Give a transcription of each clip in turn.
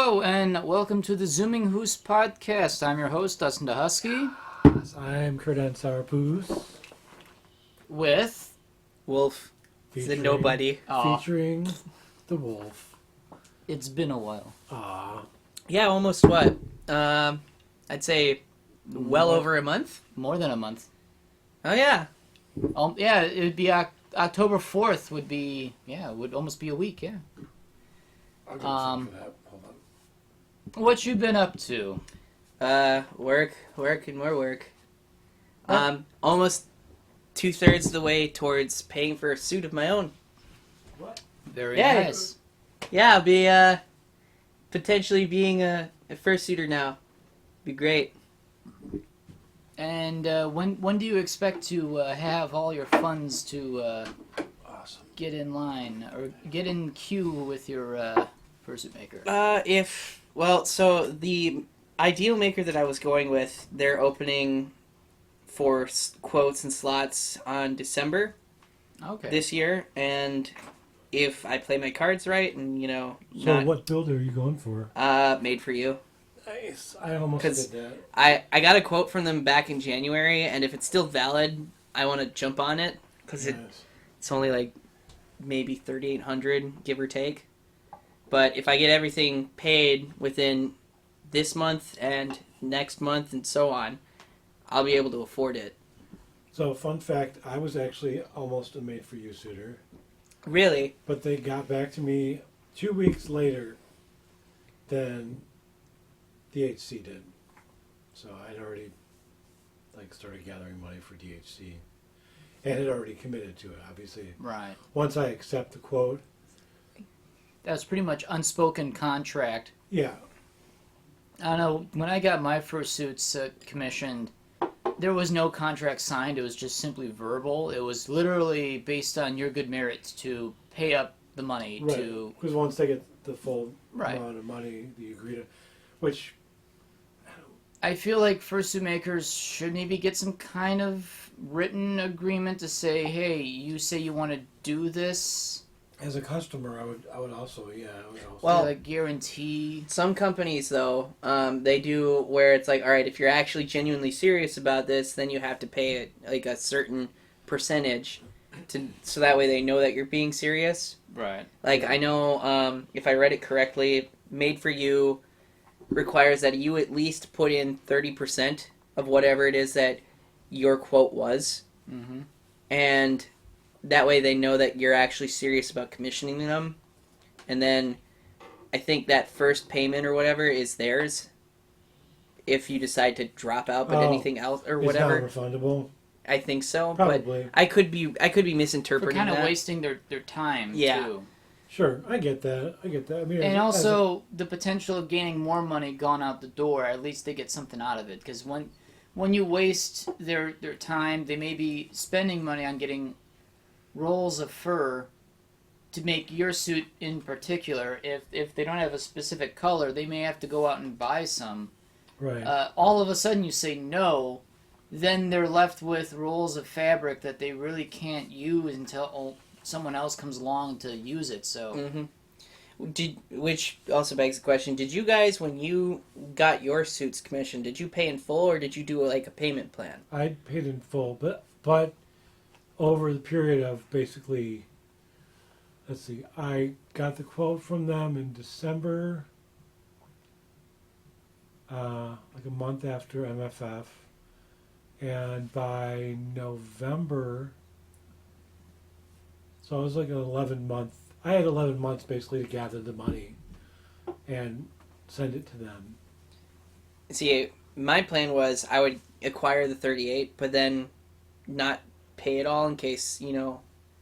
Hello and welcome to the zoominghooskpodcast. I'm your host, Dustin DaHusky. I'm Kurdan Sourpuss. With Wolfe. It's a nobody. Featuring the wolf. It's been a while. Yeah, almost what? I'd say well over a month. More than a month. Oh yeah. Yeah, it would be October 4th would be, it would almost be a week, yeah. I'll go for that. Hold on. What you been up to? Work, and more work. Almost 2/3 of the way towards paying for a suit of my own. What? Very Yeah. nice. Yeah, I'll be potentially being a fursuiter now. Be great. And when do you expect to have all your funds to Awesome. get in line or get in queue with your fursuit maker? So the ideal maker that I was going with, they're opening for quotes and slots on December this year, and if I play my cards right, and So what build are you going for? made for you. Nice. I almost did that. I got a quote from them back in January, and if it's still valid, I want to jump on it because it's only like maybe 3,800 give or take. But if I get everything paid within this month and next month and so on, I'll be able to afford it. So, fun fact, I was actually almost a made-for-you suitor. Really? But they got back to me 2 weeks later than DHC did. So I'd already started gathering money for DHC and had already committed to it, obviously. Right. Once I accept the quote. That's pretty much unspoken contract. Yeah. I don't know, when I got my fursuits commissioned, there was no contract signed. It was just simply verbal. It was literally based on your good merits to pay up the money to... Because once they get the full Right. amount of money that you agree to, which... I feel like fursuit makers should maybe get some kind of written agreement to say, hey, you say you want to do this... As a customer, I would also. Well, like guarantee. Some companies, though, they do where it's like, all right, if you're actually genuinely serious about this, then you have to pay like a certain percentage, so that way they know that you're being serious. Right. Like I know, if I read it correctly, Made for You requires that you at least put in 30% of whatever it is that your quote was, and that way they know that you're actually serious about commissioning them. And then I think that first payment or whatever is theirs if you decide to drop out, but anything else or whatever. It's not refundable. I think so. Probably. But I could be misinterpreting For kind of that. wasting their time, Yeah. too. Sure, I get that. I mean, And also, the potential of gaining more money gone out the door, at least they get something out of it. Because when you waste their time, they may be spending money on getting rolls of fur to make your suit in particular. If they don't have a specific color, they may have to go out and buy some. Right. All of a sudden you say no, then they're left with rolls of fabric that they really can't use until someone else comes along to use it. So, Which also begs the question: did you guys, when you got your suits commissioned, did you pay in full or did you do like a payment plan? I paid in full, but over the period of basically, let's see, I got the quote from them in December, like a month after MFF, and by November, so it was like an 11-month, I had 11 months basically to gather the money and send it to them. See, my plan was I would acquire the 38, but then not pay it all in case,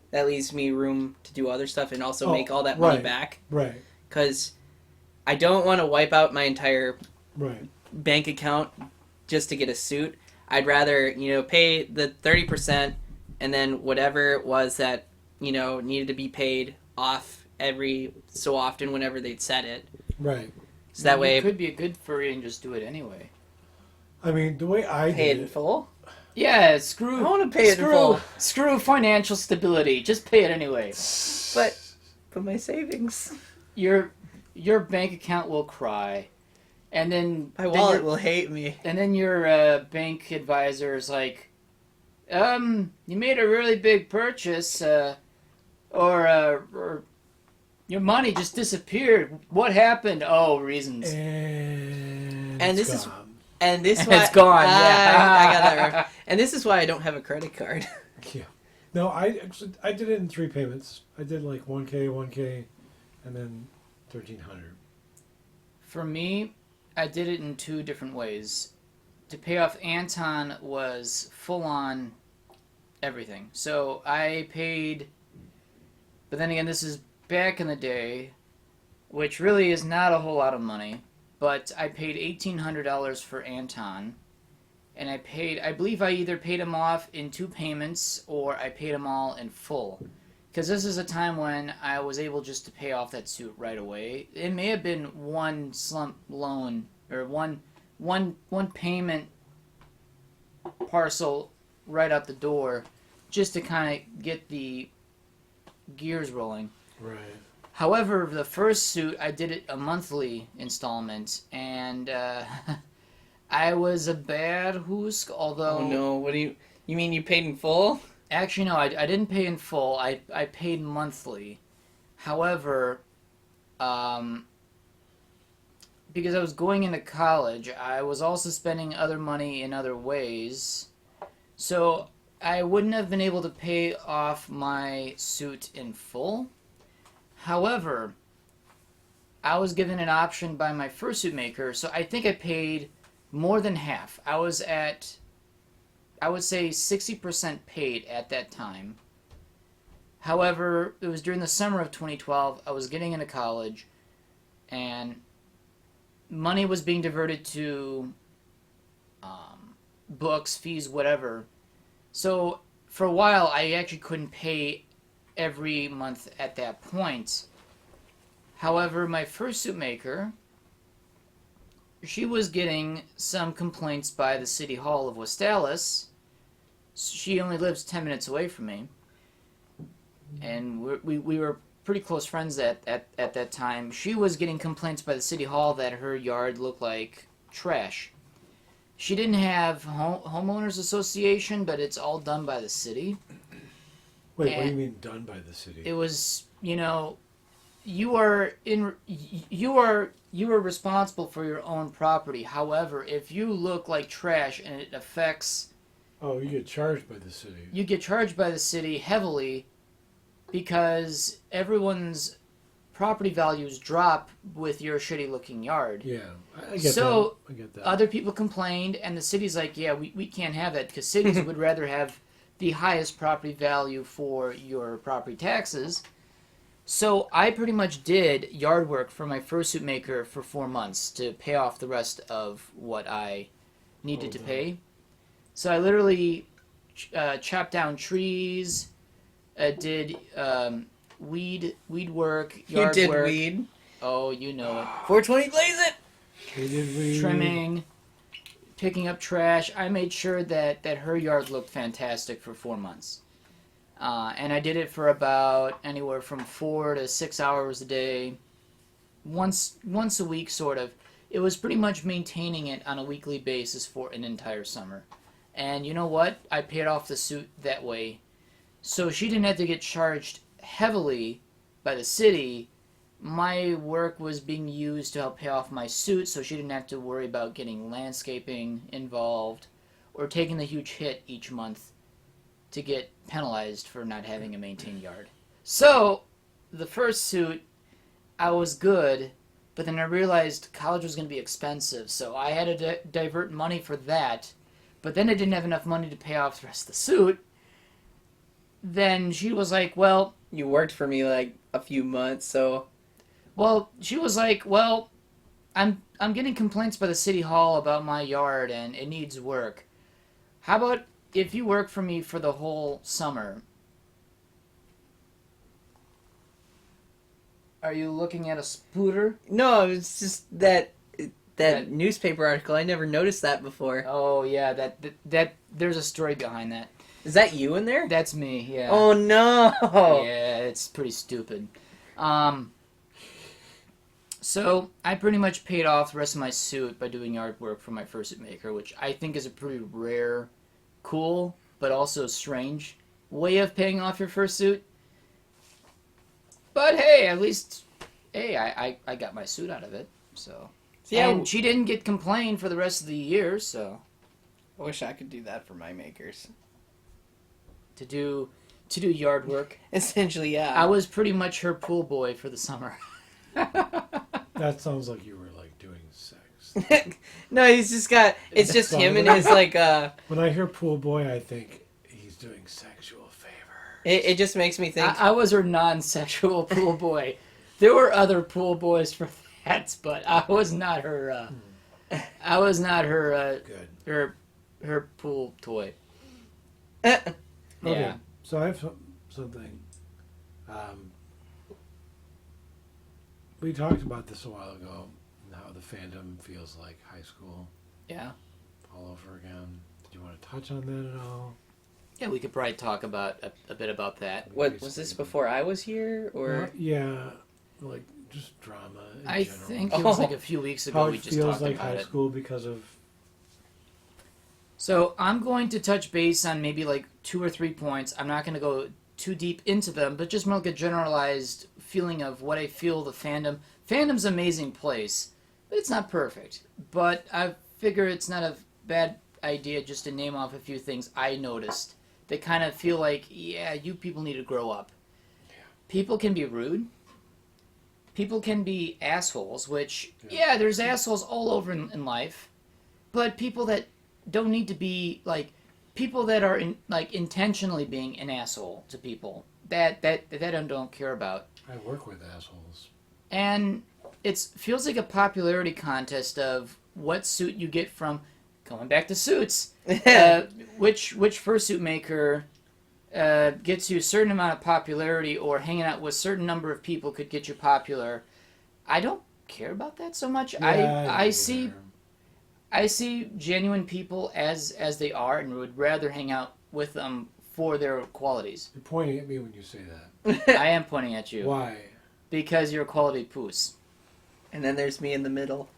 that leaves me room to do other stuff and also make all that money back. Right. Because I don't want to wipe out my entire bank account just to get a suit. I'd rather, pay the 30% and then whatever it was that, needed to be paid off every so often whenever they'd set it. Right. So that way... it could be a good furry and just do it anyway. I mean, the way I pay did it in full? Yeah, screw... I want to pay it in full. Screw financial stability. Just pay it anyway. But my savings... Your your bank account will cry, and then My wallet will hate me. And then your bank advisor is like, you made a really big purchase, or your money just disappeared. What happened? Oh, reasons. And this gone. is and this why It's gone. Yeah, I got that right. And this is why I don't have a credit card. Yeah. No, I did it in 3 payments. I did like 1K, and then 1,300. For me, I did it in 2 different ways. To pay off Anton was full on everything. So I paid, but then again, this is back in the day, which really is not a whole lot of money. But I paid $1,800 for Anton, and I believe I either paid him off in 2 payments or I paid him all in full. Because this is a time when I was able just to pay off that suit right away. It may have been one slump loan or one payment parcel right out the door, just to kind of get the gears rolling. Right. However, the first suit, I did it a monthly installment, and I was a bad Hoosk, although... Oh no, what do you mean you paid in full? Actually, no, I didn't pay in full. I paid monthly. However, because I was going into college, I was also spending other money in other ways. So I wouldn't have been able to pay off my suit in full. However, I was given an option by my fursuit maker, so I think I paid more than half. I was at, I would say, 60% paid at that time. However, it was during the summer of 2012. I was getting into college, and money was being diverted to books, fees, whatever. So for a while, I actually couldn't pay every month at that point. However, my fursuit maker, she was getting some complaints by the City Hall of Westalis. She only lives 10 minutes away from me. And we were pretty close friends at that time. She was getting complaints by the City Hall that her yard looked like trash. She didn't have homeowners association, but it's all done by the city. Wait, what do you mean done by the city? It was, you are responsible for your own property. However, if you look like trash and it affects... Oh, you get charged by the city. You get charged by the city heavily because everyone's property values drop with your shitty looking yard. Yeah, I get so that. I get that. Other people complained, and the city's like, yeah, we can't have that, because cities would rather have the highest property value for your property taxes. So I pretty much did yard work for my fursuit maker for 4 months to pay off the rest of what I needed to pay. So I literally chopped down trees, did weed work, yard You did work. weed. Oh, you know it. 420 blaze it! We did weed. Trimming, picking up trash. I made sure that her yard looked fantastic for 4 months. And I did it for about anywhere from 4 to 6 hours a day, once a week, sort of. It was pretty much maintaining it on a weekly basis for an entire summer. And you know what? I paid off the suit that way. So she didn't have to get charged heavily by the city. My work was being used to help pay off my suit, so she didn't have to worry about getting landscaping involved or taking the huge hit each month to get penalized for not having a maintained yard. So, the first suit, I was good, but then I realized college was going to be expensive, so I had to divert money for that, but then I didn't have enough money to pay off the rest of the suit. Then she was like, well... You worked for me like a few months, so... Well, she was like, well, I'm getting complaints by the city hall about my yard and it needs work. How about if you work for me for the whole summer? Are you looking at a spooter? No, it's just that newspaper article. I never noticed that before. Oh yeah, that there's a story behind that. Is that you in there? That's me. Yeah. Oh no. Yeah, it's pretty stupid. So I pretty much paid off the rest of my suit by doing yard work for my fursuit maker, which I think is a pretty rare, cool, but also strange way of paying off your fursuit. But hey, at least, I got my suit out of it, so. Yeah, And she didn't get complained for the rest of the year, so. I wish I could do that for my makers. To do yard work. Essentially, yeah. I was pretty much her pool boy for the summer. That sounds like you were like doing sex. No, he's just got. It's just him and his like. When I hear pool boy, I think he's doing sexual favor. It just makes me think. I was her non-sexual pool boy. There were other pool boys for that, but I was not her. I was not her. Good. Her pool toy. Okay. Yeah. So I have something. We talked about this a while ago, and how the fandom feels like high school Yeah. all over again. Did you want to touch on that at all? Yeah, we could probably talk about a bit about that. What was this before I was here, or Yeah, like just drama in I general. think it was like a few weeks ago How we it just feels talked like about high it. school because of... So I'm going to touch base on maybe like 2 or 3 points. I'm not going to go too deep into them, but just more like a generalized feeling of what I feel the fandom. Fandom's an amazing place, but it's not perfect. But I figure it's not a bad idea just to name off a few things I noticed that kind of feel like, yeah, you people need to grow up. Yeah. People can be rude. People can be assholes, which, yeah, there's assholes all over in life. But people that don't need to be, like, people that are intentionally being an asshole to people that I don't care about. I work with assholes. And it feels like a popularity contest of what suit you get from, going back to suits, which fursuit maker gets you a certain amount of popularity, or hanging out with a certain number of people could get you popular. I don't care about that so much. Yeah, I see genuine people as they are, and would rather hang out with them for their qualities. You're pointing at me when you say that. I am pointing at you. Why? Because you're a quality poos. and then there's me in the middle.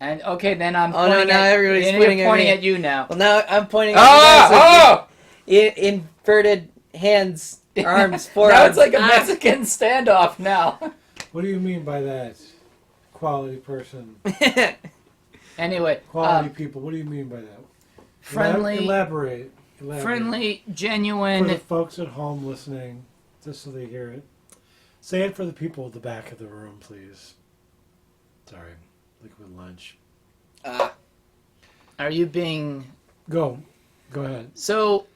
And okay, then I'm Oh, no, pointing now at, everybody's and pointing you're at pointing me. at you now. Well, now I'm pointing at you guys with inverted hands, arms, Now forearms. it's like a Mexican standoff now. What do you mean by that? Quality person. Anyway, Quality people. What do you mean by that? friendly, Elaborate. friendly, For the genuine. folks at home listening, just so they hear it. Say it for the people at the back of the room, please. Sorry. Liquid lunch. Are you being Go ahead. so?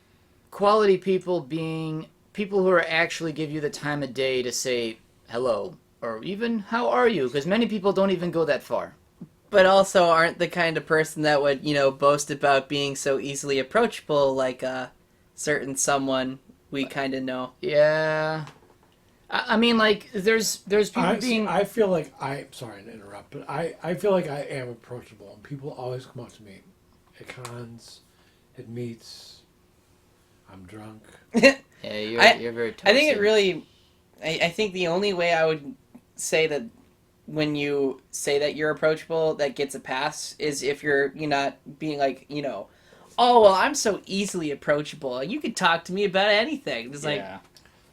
Quality people being people who are actually give you the time of day to say hello, or even how are you? Because many people don't even go that far. But also aren't the kind of person that would, boast about being so easily approachable like a certain someone we kind of know. Yeah. I mean, like, there's people being... I feel like sorry to interrupt, but I feel like I am approachable, and people always come up to me at cons, at meets. I'm drunk. Yeah, you're very toxic. I think it really... I think the only way I would say that when you say that you're approachable, that gets a pass, is if you're not being like, oh, well, I'm so easily approachable. You could talk to me about anything. It's like...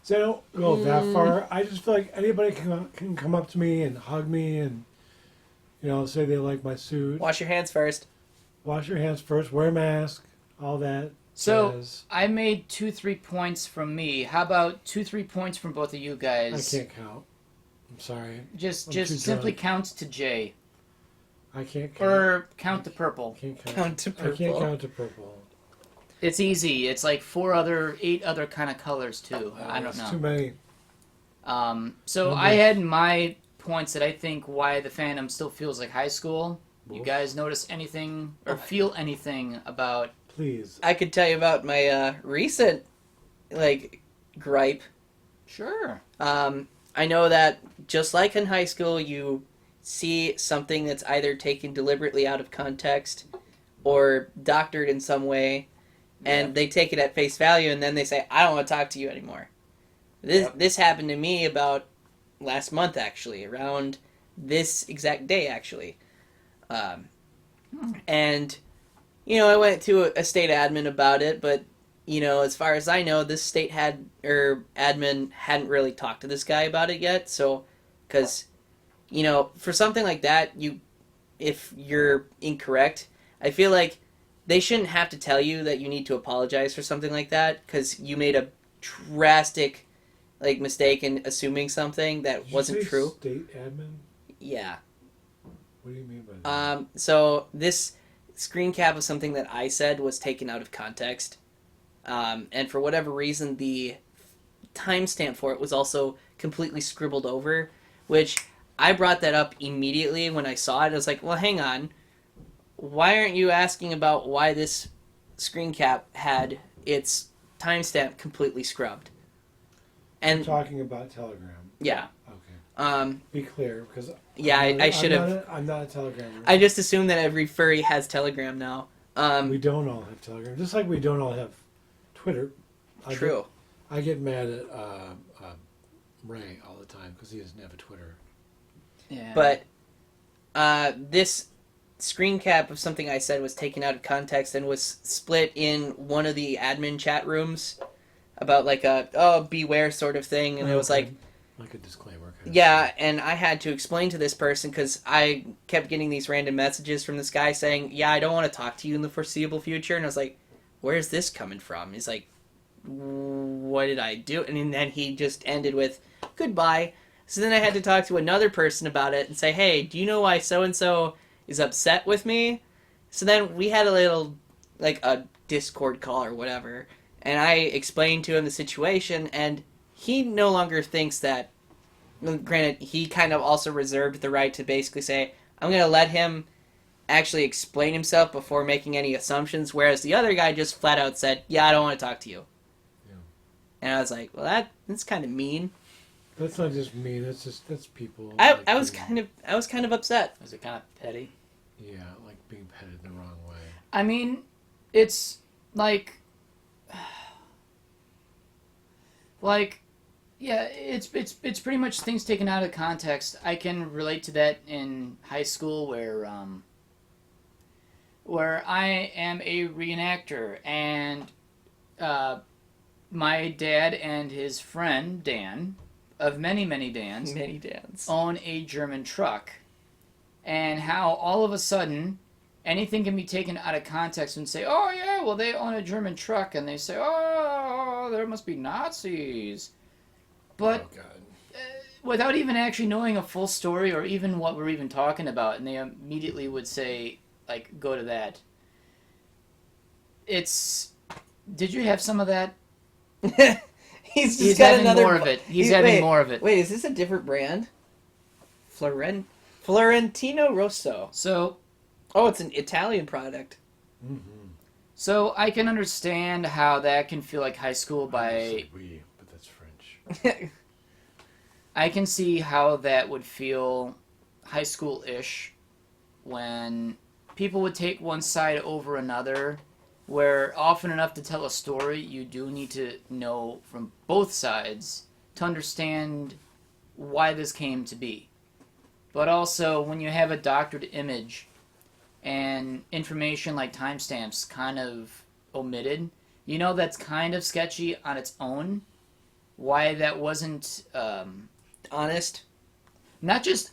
So I don't go that far. I just feel like anybody can come up to me and hug me and, say they like my suit. Wash your hands first. Wash your hands first. Wear a mask. All that. So, jazz. I made 2-3 points from me. How about 2-3 points from both of you I guys? can't count. I'm sorry. Just I'm too simply drunk. count to J. I can't count. Or count to purple. I can't count. Count to I can't purple. count to purple. It's easy. It's like 8 other kind of colors too. I don't It's too know. many. So I had my points that I think why the fandom still feels like high school. You guys notice anything or feel anything about? Please. I could tell you about my recent, gripe. Sure. I know that just like in high school, you see something that's either taken deliberately out of context or doctored in some way, and they take it at face value, and then they say, I don't want to talk to you anymore. This happened to me about last month, actually, around this exact day, actually. And, I went to a state admin about it, but, as far as I know, this state admin hadn't really talked to this guy about it yet, so, because, for something like that, if you're incorrect, I feel like they shouldn't have to tell you that you need to apologize for something like that, because you made a drastic, mistake in assuming something that Did wasn't you say true. State admin? Yeah. What do you mean by that? So this screen cap of something that I said was taken out of context. And for whatever reason, the timestamp for it was also completely scribbled over, which I brought that up immediately when I saw it. I was like, well, hang on. Why aren't you asking about why this screen cap had its timestamp completely scrubbed? I'm And talking about Telegram. yeah. Okay. Be clear, because I should have. I'm not a Telegrammer. I just assumed that every furry has Telegram now. We don't all have Telegram, just like we don't all have Twitter. True. I get mad at Ray all the time because he doesn't have a Twitter. Yeah. But this screen cap of something I said was taken out of context and was split in one of the admin chat rooms about a beware sort of thing, and it was like a disclaimer. Kind yeah, and I had to explain to this person because I kept getting these random messages from this guy saying, yeah, I don't want to talk to you in the foreseeable future, and I was like, where's this coming from? He's like, what did I do? And then he just ended with, goodbye. So then I had to talk to another person about it and say, hey, do you know why so-and-so is upset with me? So then we had a little, a Discord call or whatever, and I explained to him the situation, and he no longer thinks that, granted, he kind of also reserved the right to basically say, I'm going to let him actually explain himself before making any assumptions, whereas the other guy just flat out said, yeah, I don't want to talk to you. Yeah. And I was like, well, that's kind of mean. That's not just me. That's people. I was kind of upset. Was it kind of petty? Yeah, like being petted the wrong way. I mean, it's yeah, it's pretty much things taken out of context. I can relate to that in high school where I am a reenactor, and my dad and his friend Dan, of many Dans, Many Dans, own a German truck, and how all of a sudden anything can be taken out of context and say, oh yeah, well they own a German truck, and they say, oh, there must be Nazis. But oh, God. Without even actually knowing a full story or even what we're even talking about, and they immediately would say, go to that. Did you have some of that? He's got having another more of it. He's having more of it. Wait, is this a different brand? Florentino Rosso. So, it's an Italian product. Mm-hmm. So I can understand how that can feel like high school But that's French. I can see how that would feel high school-ish when people would take one side over another, where often enough to tell a story, you do need to know from both sides to understand why this came to be. But also, when you have a doctored image and information like timestamps kind of omitted, that's kind of sketchy on its own. Why that wasn't honest? Not just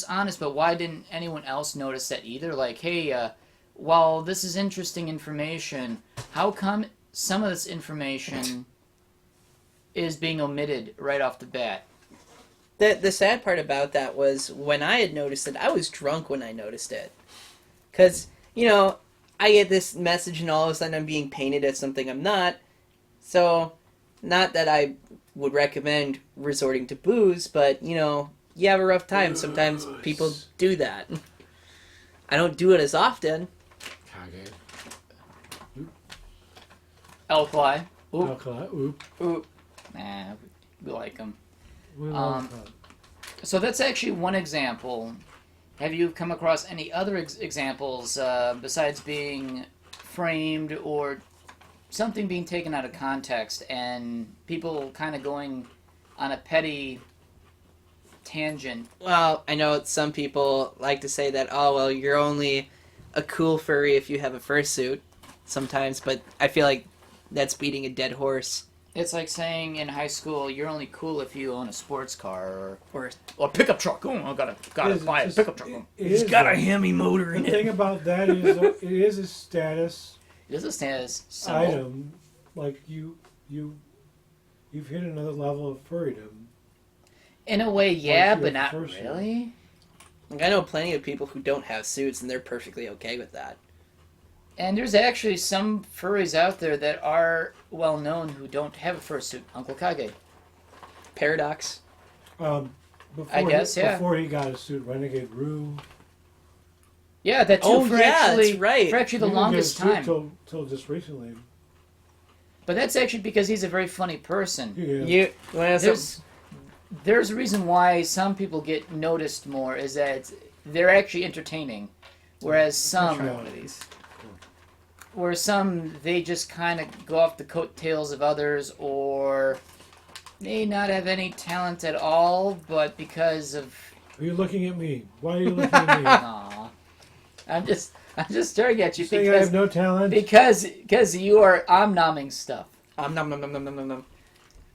honest, but why didn't anyone else notice that either? Like, hey, while this is interesting information, how come some of this information is being omitted right off the bat? The sad part about that was when I had noticed it, I was drunk when I noticed it. Because, I get this message and all of a sudden I'm being painted as something I'm not. So, not that I would recommend resorting to booze, but, you have a rough time. Sometimes people do that. I don't do it as often. Kage. Alkali. Oop. Alkali. Oop. Oop. Nah, we like them. We love So that's actually one example. Have you come across any other examples besides being framed or something being taken out of context and people kind of going on a petty tangent. Well, I know some people like to say that, oh, well, you're only a cool furry if you have a fursuit sometimes, but I feel like that's beating a dead horse. It's like saying in high school you're only cool if you own a sports car or a pickup truck. Oh, I gotta buy a pickup truck. It's got a Hemi motor The in it. thing about that is it is a status It is a status symbol. item. Like you've hit another level of furrydom. In a way, yeah, you're but not fursuit. really. Like, I know plenty of people who don't have suits, and they're perfectly okay with that. And there's actually some furries out there that are well known who don't have a fursuit. Uncle Kage. Paradox. Before I guess, yeah. Before he got a suit, Renegade Rue. Yeah, that too. Oh, for yeah, actually, that's right. For actually the He didn't longest get a suit time. till just recently. But that's actually because he's a very funny person. Yeah. There's a reason why some people get noticed more is that they're actually entertaining, whereas Try some, one of these. they just kind of go off the coattails of others, or may not have any talent at all, but because of Are you looking at me? Why are you looking at me? aw, I'm just staring at you Saying I because have no talent? because you are nom-nomming stuff. Nom nom nom nom nom nom nom.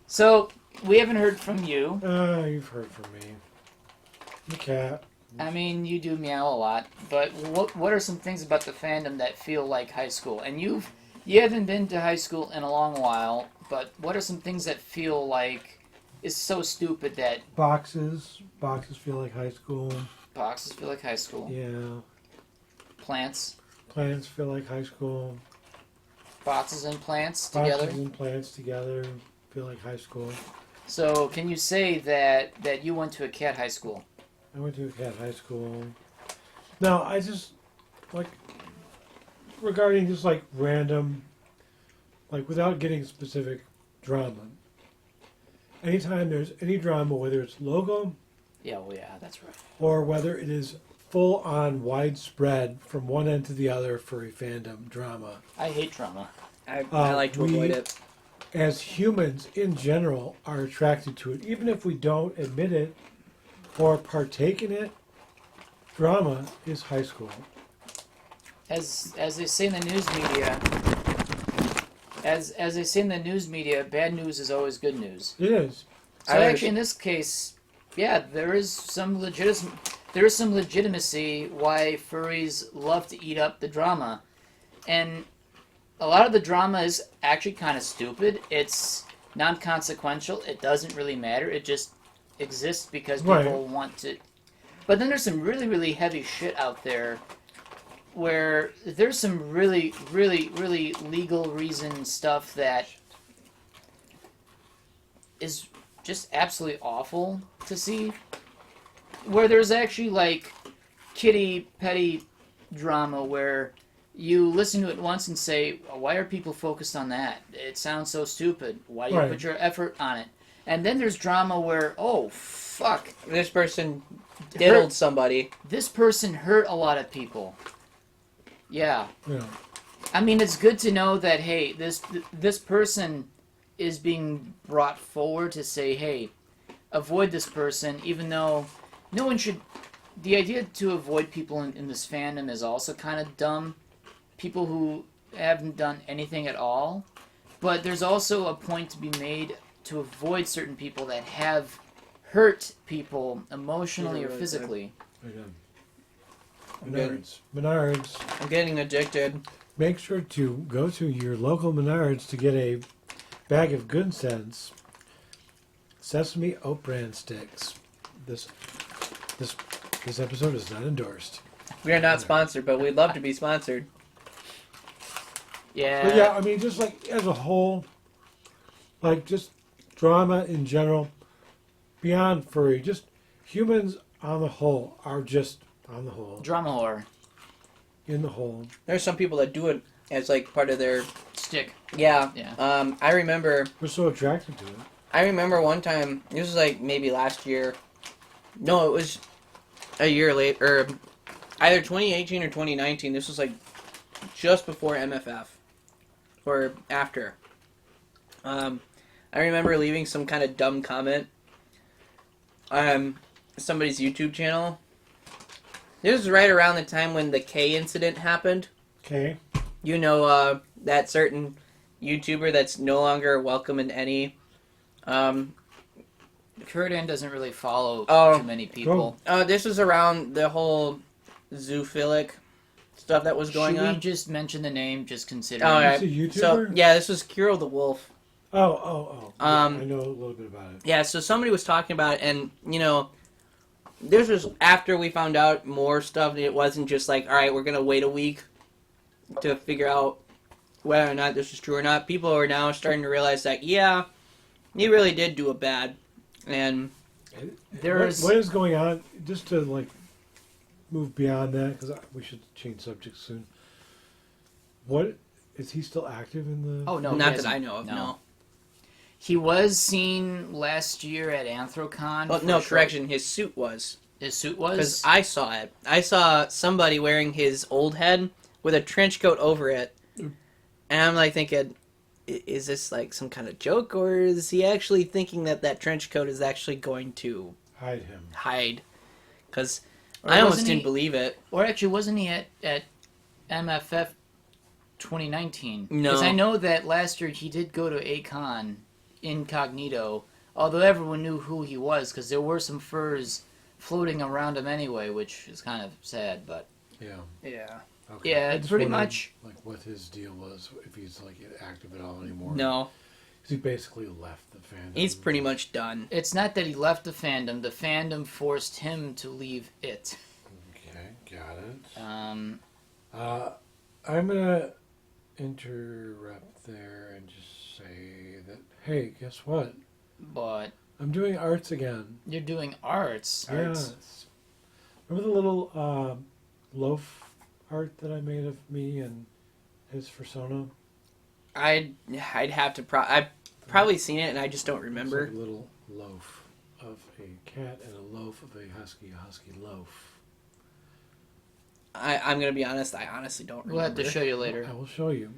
So we haven't heard from you. You've heard from me. The cat. I mean, you do meow a lot, but what are some things about the fandom that feel like high school? And you haven't been to high school in a long while, but what are some things that feel like is so stupid that Boxes. Boxes feel like high school. boxes feel like high school? Yeah. Plants, Plants feel like high school. boxes and plants Boxes together. and plants together feel like high school. So can you say that you went to a cat high school? I went to a cat high school. No, I just, like, regarding just, like, random, like, without getting specific drama. Anytime there's any drama, whether it's logo Yeah, well, yeah, that's right. or whether it is full-on widespread from one end to the other furry fandom drama, I hate drama. I like to avoid it. as humans in general are attracted to it, even if we don't admit it or partake in it. Drama is high school. As they say in the news media, as they say in the news media, bad news is always good news. It is. So actually, in this case, yeah, there is some legitimacy why furries love to eat up the drama, and a lot of the drama is actually kind of stupid. It's non-consequential. It doesn't really matter. It just exists because people want to. But then there's some really, really heavy shit out there where there's some really, really, really legal reason stuff that is just absolutely awful to see. Where there's actually like kitty petty drama where you listen to it once and say, why are people focused on that? It sounds so stupid. Why do you put your effort on it? And then there's drama where, oh, fuck. This person diddled somebody. This person hurt a lot of people. Yeah. Yeah. I mean, it's good to know that, hey, this person is being brought forward to say, hey, avoid this person, even though no one should... The idea to avoid people in this fandom is also kind of dumb. People who haven't done anything at all. But there's also a point to be made to avoid certain people that have hurt people emotionally or physically. Menards. I'm getting addicted. Make sure to go to your local Menards to get a bag of Good Sense sesame oat bran sticks. This episode is not endorsed. We are not sponsored, but we'd love to be sponsored. Yeah. But yeah, I mean, just like as a whole, like just drama in general, beyond furry, just humans on the whole are just on the whole. Drama horror. In the whole. There's some people that do it as like part of their Stick. Yeah. Yeah. I remember We're so attracted to it. I remember one time, this was like maybe last year. No, it was a year late, or either 2018 or 2019. This was like just before MFF, or after. I remember leaving some kind of dumb comment. somebody's YouTube channel. This was right around the time when the K incident happened. Okay. You know, that certain YouTuber that's no longer welcome in any. Kurdan doesn't really follow Oh. too many people. This was around the whole zoophilic stuff that was going Should we on. just mention the name, just considering? All right. He's a YouTuber? So yeah, this was Kirill the Wolf. Oh. Yeah, I know a little bit about it. Yeah, so somebody was talking about it, and you know, this was after we found out more stuff. And it wasn't just like, all right, we're gonna wait a week to figure out whether or not this is true or not. People are now starting to realize that yeah, he really did do a bad, and What is going on? Just to like move beyond that, because we should change subjects soon. What is he still active in the? Oh no, not he that I hasn't. know of. No. He was seen last year at Anthrocon. Well, for no, a show. correction. His suit was. His suit Because was. I saw it. I saw somebody wearing his old head with a trench coat over it. And I'm like thinking, is this like some kind of joke? Or is he actually thinking that that trench coat is actually going to Hide him. hide? Because Or I almost wasn't didn't he- believe it. Or actually, wasn't he at MFF 2019? No. Because I know that last year he did go to A-Con incognito, although everyone knew who he was, because there were some furs floating around him anyway, which is kind of sad, but... Yeah. Yeah. Okay. Yeah, I just pretty wondered, much. like what his deal was, if he's like active at all anymore. No, He basically left the fandom. he's pretty much done. It's not that he left the fandom forced him to leave it. Okay, got it. I'm gonna interrupt there and just say that hey, guess what? But I'm doing arts again. you're doing arts. Yes. Remember the little loaf art that I made of me and his persona? I'd have to I've probably seen it and I just don't It's remember. like a little loaf of a cat and a loaf of a husky loaf. I'm gonna be honest. I honestly don't remember. We'll have to show you later. I will show you.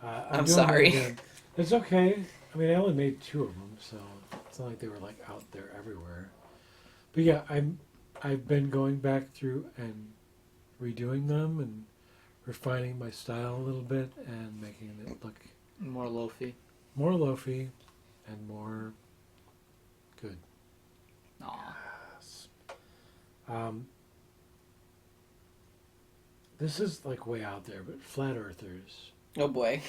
I'm doing sorry. it again. It's okay. I mean, I only made 2 of them, so it's not like they were like out there everywhere. But yeah, I've been going back through and redoing them and refining my style a little bit and making it look More loafy. more loafy and more good. Aw. This is like way out there, but flat earthers. Oh boy.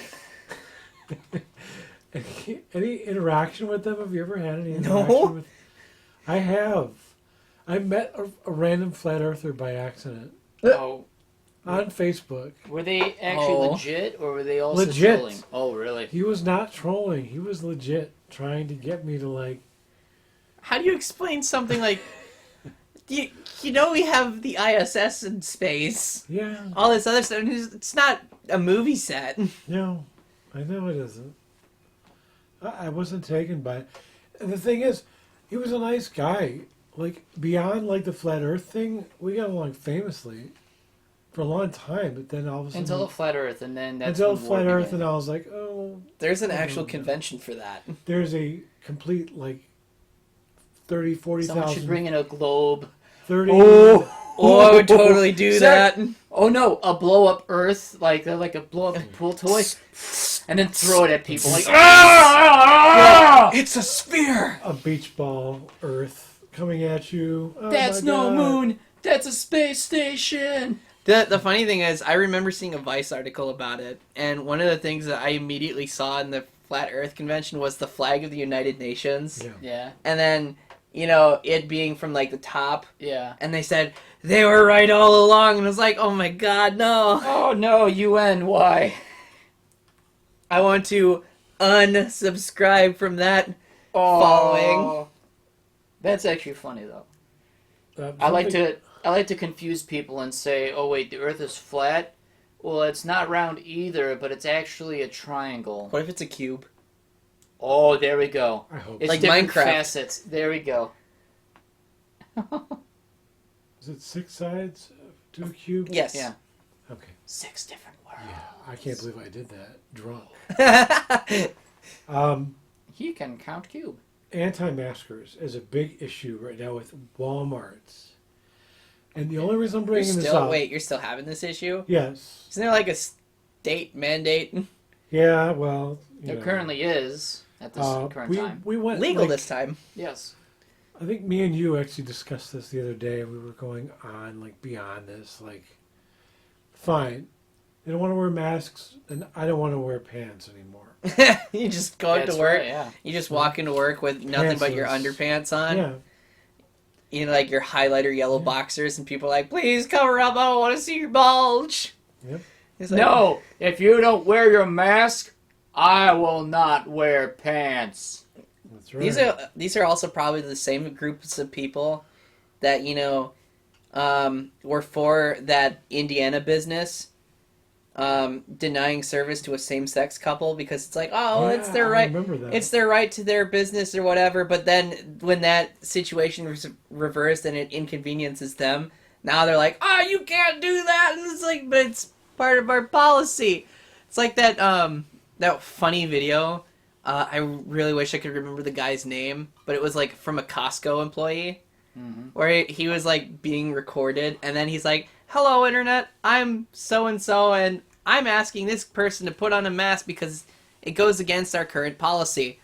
Any interaction with them? Have you ever had any No. interaction with? I have. I met a random flat earther by accident Oh, on Facebook. were they actually Oh. legit, or were they also Legit. trolling? Oh, really? He was not trolling. He was legit trying to get me to like. How do you explain something like you know we have the ISS in space, Yeah. all this other stuff. It's not a movie set. No, I know it isn't. I wasn't taken by it. And the thing is, he was a nice guy. Like, beyond, like, the flat earth thing, we got along famously for a long time, but then all of a sudden... Until the flat Earth, and then that's until when flat war earth, began. and I was like, oh... There's an I actual don't know. convention for that. There's a complete, like, 30, 40,000... Someone should bring in a globe. 30... Oh, I would totally do Sir. that. Oh no, a blow up Earth, like a blow up pool toy, and then throw it at people like. It's a sphere. A beach ball earth coming at you. Oh That's my no God. moon. That's a space station. The funny thing is, I remember seeing a Vice article about it, and one of the things that I immediately saw in the Flat Earth convention was the flag of the United Nations, Yeah. Yeah, and then you know it being from like the top, yeah. and they said they were right all along, and I was like, oh my god, no! Oh no, UN, why? I want to unsubscribe from that. Oh, Following. That's actually funny though. Something- I like to confuse people and say, oh wait, the Earth is flat. Well, it's not round either, but it's actually a triangle. What if it's a cube? Oh, there we go. I hope. It's Like different Minecraft. facets. There we go. Is it 6 sides to a cube? Yes. Yeah. Okay. 6 different worlds. Yeah, I can't believe I did that. Drunk. Yeah. Um, He can count cube. anti-maskers is a big issue right now with Walmarts. And the only reason I'm bringing this up... Wait, you're still having this issue? Yes. Isn't there like a state mandate? Yeah, well... There currently is at this current time. We went Legal this time. Yes. I think me and you actually discussed this the other day. We were going on beyond this. Fine, they don't want to wear masks, and I don't want to wear pants anymore. You just go to work. Right, yeah. You just walk into work with nothing but your underpants on. Yeah. You know, your highlighter yellow boxers, and people are like, "Please cover up. I don't want to see your bulge." Yep. It's like, No, if you don't wear your mask, I will not wear pants. That's right. These are also probably the same groups of people that were for that Indiana business denying service to a same-sex couple because it's like, it's their I right. remember that. It's their right to their business or whatever. But then when that situation was reversed and it inconveniences them, now they're like, you can't do that. And it's like, but it's part of our policy. It's like that that funny video. I really wish I could remember the guy's name, but it was from a Costco employee. Mm-hmm. Where he was being recorded, and then he's like, "Hello, internet. I'm so and so, and I'm asking this person to put on a mask because it goes against our current policy."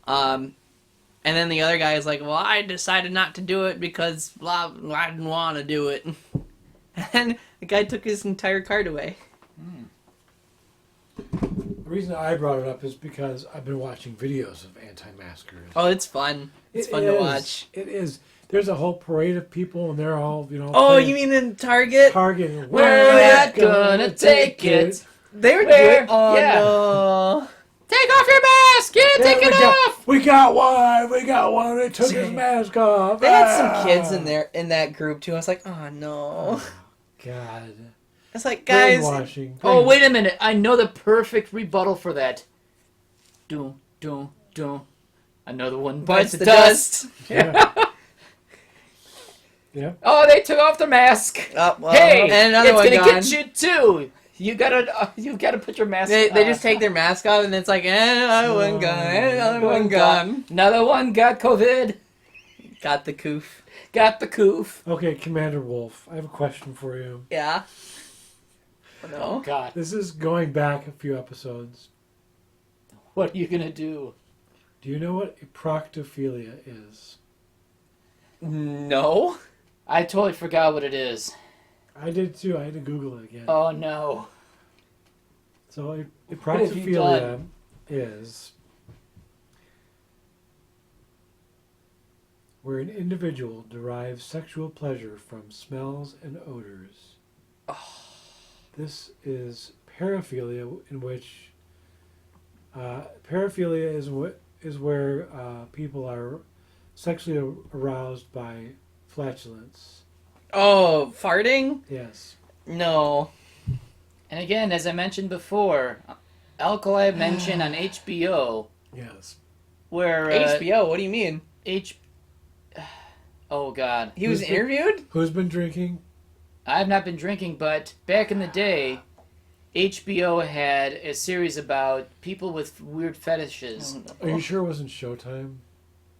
And then the other guy is like, "Well, I decided not to do it because blah, I didn't want to do it." And the guy took his entire card away. The reason I brought it up is because I've been watching videos of anti-maskers. Oh, it's fun. It's fun to watch. It is. There's a whole parade of people, and they're all, Oh, you mean in Target? Target. We're not gonna take it. They were Where? doing. Oh Yeah. no! Take off your mask! Yeah, take it off! We got one. We got one. They took his mask off. They had some kids in that group too. I was like, oh no! God. It's like, guys. Brainwashing. Oh, wait a minute. I know the perfect rebuttal for that. Doom. Another one bites the dust. Yeah. Yeah. Oh, they took off their mask. Hey, and another it's one gonna gone. get you too. You gotta put your mask. They just take their mask off, and it's like, another one gone, another one gone. Another one got COVID. Got the coof. Got the coof. Okay, Commander Wolfe, I have a question for you. Yeah. Oh No. God, This is going back a few episodes. what are you gonna do? Do you know what a proctophilia is? No. I totally forgot what it is. I did too. I had to Google it again. Oh no. So a What have you proctophilia is where an individual derives sexual pleasure from smells and odors. This is paraphilia, in which paraphilia is where people are sexually aroused by flatulence. Oh, farting? Yes. No. And again, as I mentioned before, Alkali mentioned on HBO, Yes. where HBO? What do you mean? Oh God, He was interviewed? Who's been drinking? I've not been drinking, but back in the day, HBO had a series about people with weird fetishes. Are you sure it wasn't Showtime?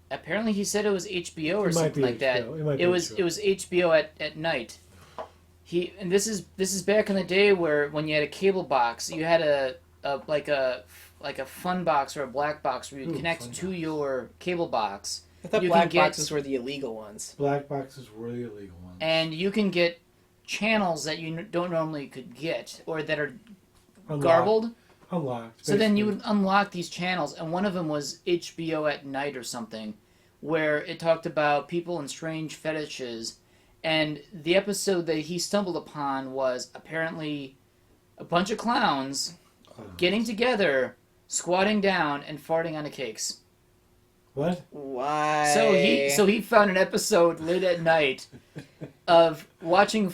Apparently, he said it was HBO or It might something be like that. HBO. It might be It was HBO at night. And this is back in the day when you had a cable box, you had a fun box or a black box where you connect to your cable box. I thought You black can get- boxes were the illegal ones. Black boxes were the illegal ones. And you can get channels that you don't normally could get or that are Unlocked. garbled. Unlocked. So then you basically. would unlock these channels, and one of them was HBO at night or something, where it talked about people and strange fetishes. And the episode that he stumbled upon was apparently a bunch of clowns getting together, squatting down, and farting on the cakes. What? Why? So he found an episode late at night of watching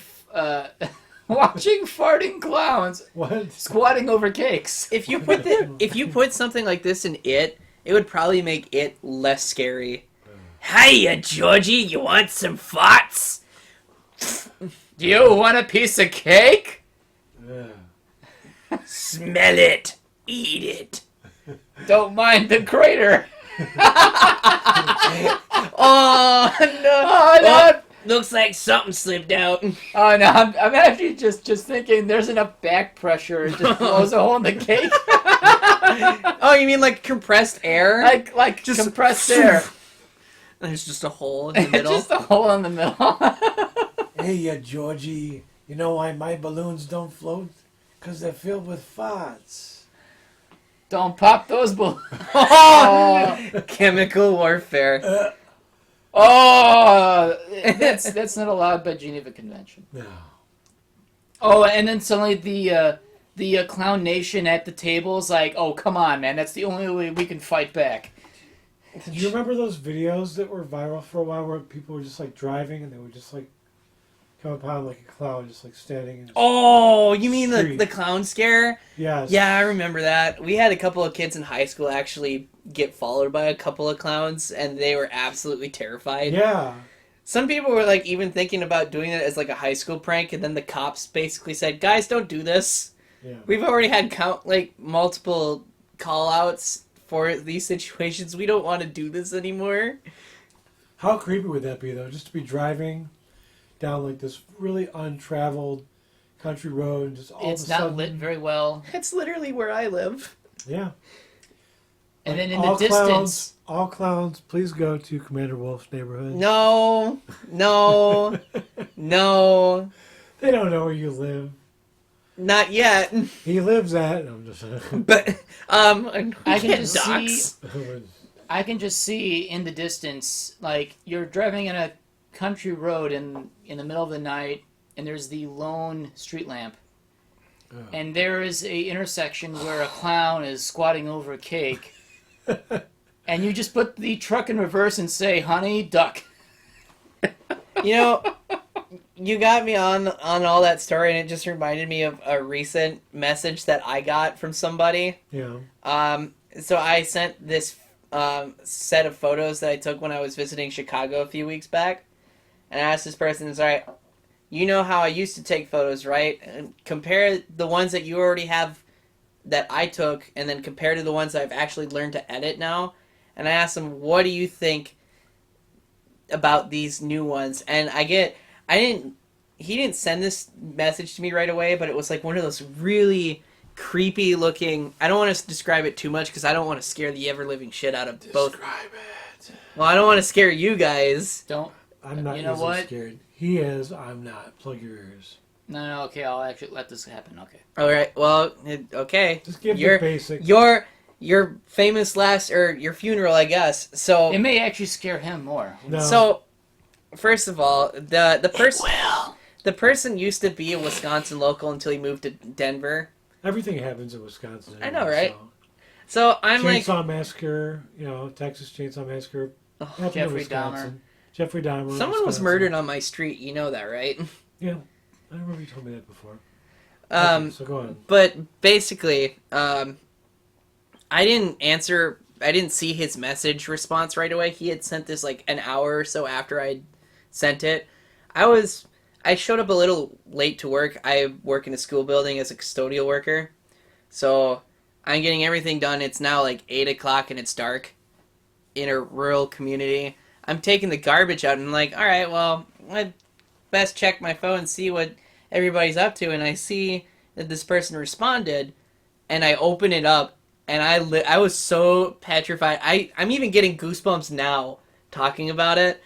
farting clowns What? squatting over cakes. If you put something like this in it would probably make it less scary. Hiya, Georgie, you want some farts? Do you want a piece of cake? Yeah. Smell it. Eat it. Don't mind the crater. Oh no! Oh, no. Looks like something slipped out. Oh no, I'm actually just thinking there's enough back pressure, it just blows a hole in the cake. Oh, you mean like compressed air? like Just- compressed air. There's just a hole in the middle. Just a hole in the middle. Hey, Georgie, you know why my balloons don't float? Because they're filled with farts. Don't pop those balloons. Oh, chemical warfare. Oh, that's not allowed by Geneva Convention. No. Oh, and then suddenly the clown nation at the table is like, oh, come on, man, that's the only way we can fight back. Do you remember those videos that were viral for a while where people were just like driving and they would just like come upon like a clown just like standing in Oh, you mean street. the clown scare? Yes. Yeah, I remember that. We had a couple of kids in high school actually get followed by a couple of clowns, and they were absolutely terrified. Yeah. Some people were like even thinking about doing it as like a high school prank, and then the cops basically said, "Guys, don't do this. Yeah. We've already had multiple call-outs for these situations. We don't want to do this anymore." How creepy would that be though? Just to be driving down like this really untraveled country road and just all It's of a not sudden, lit very well. That's literally where I live. Yeah. And Like, then in the all distance... all clowns, please go to Commander Wolfe's neighborhood. No, no, no, They don't know where you live. not yet. He lives at. I'm just. But I can get just docs. I can just see in the distance, like, you're driving in a country road in the middle of the night, and there's the lone street lamp. Oh. And there is a intersection where a clown is squatting over a cake. And you just put the truck in reverse and say, honey, duck. You know, you got me on all that story, and it just reminded me of a recent message that I got from somebody. Yeah. So I sent this set of photos that I took when I was visiting Chicago a few weeks back, and I asked this person, "All right, you know how I used to take photos, right? And compare the ones that you already have that I took, and then compare to the ones that I've actually learned to edit now." And I asked him, "What do you think about these new ones?" And he didn't send this message to me right away, but it was like one of those really creepy looking, I don't want to describe it too much because I don't want to scare the ever living shit out of both. Describe it. Well, I don't want to scare you guys. Don't. I'm not You know easily what? scared. He is. I'm not. Plug your ears. No, okay, I'll actually let this happen, okay. All right. Well, okay. Just give Your- the basics. Your famous your funeral, I guess. So It may actually scare him more. No. So, first of all, the person Will. the person used to be a Wisconsin local until he moved to Denver. Everything happens in Wisconsin. I know, anyway, right? So I'm like, Chainsaw Massacre, Texas Chainsaw Massacre. happened in Jeffrey Wisconsin. Jeffrey Dahmer. someone was Wisconsin. murdered on my street. You know that, right? Yeah, I remember you told me that before. Um, Okay, so go on. But basically, I didn't see his message response right away. He had sent this like an hour or so after I sent it. I showed up a little late to work. I work in a school building as a custodial worker. So I'm getting everything done. It's now like 8 o'clock and it's dark in a rural community. I'm taking the garbage out and I'm like, all right, well, I'd best check my phone and see what everybody's up to. And I see that this person responded, and I open it up, and I was so petrified. I'm even getting goosebumps now talking about it.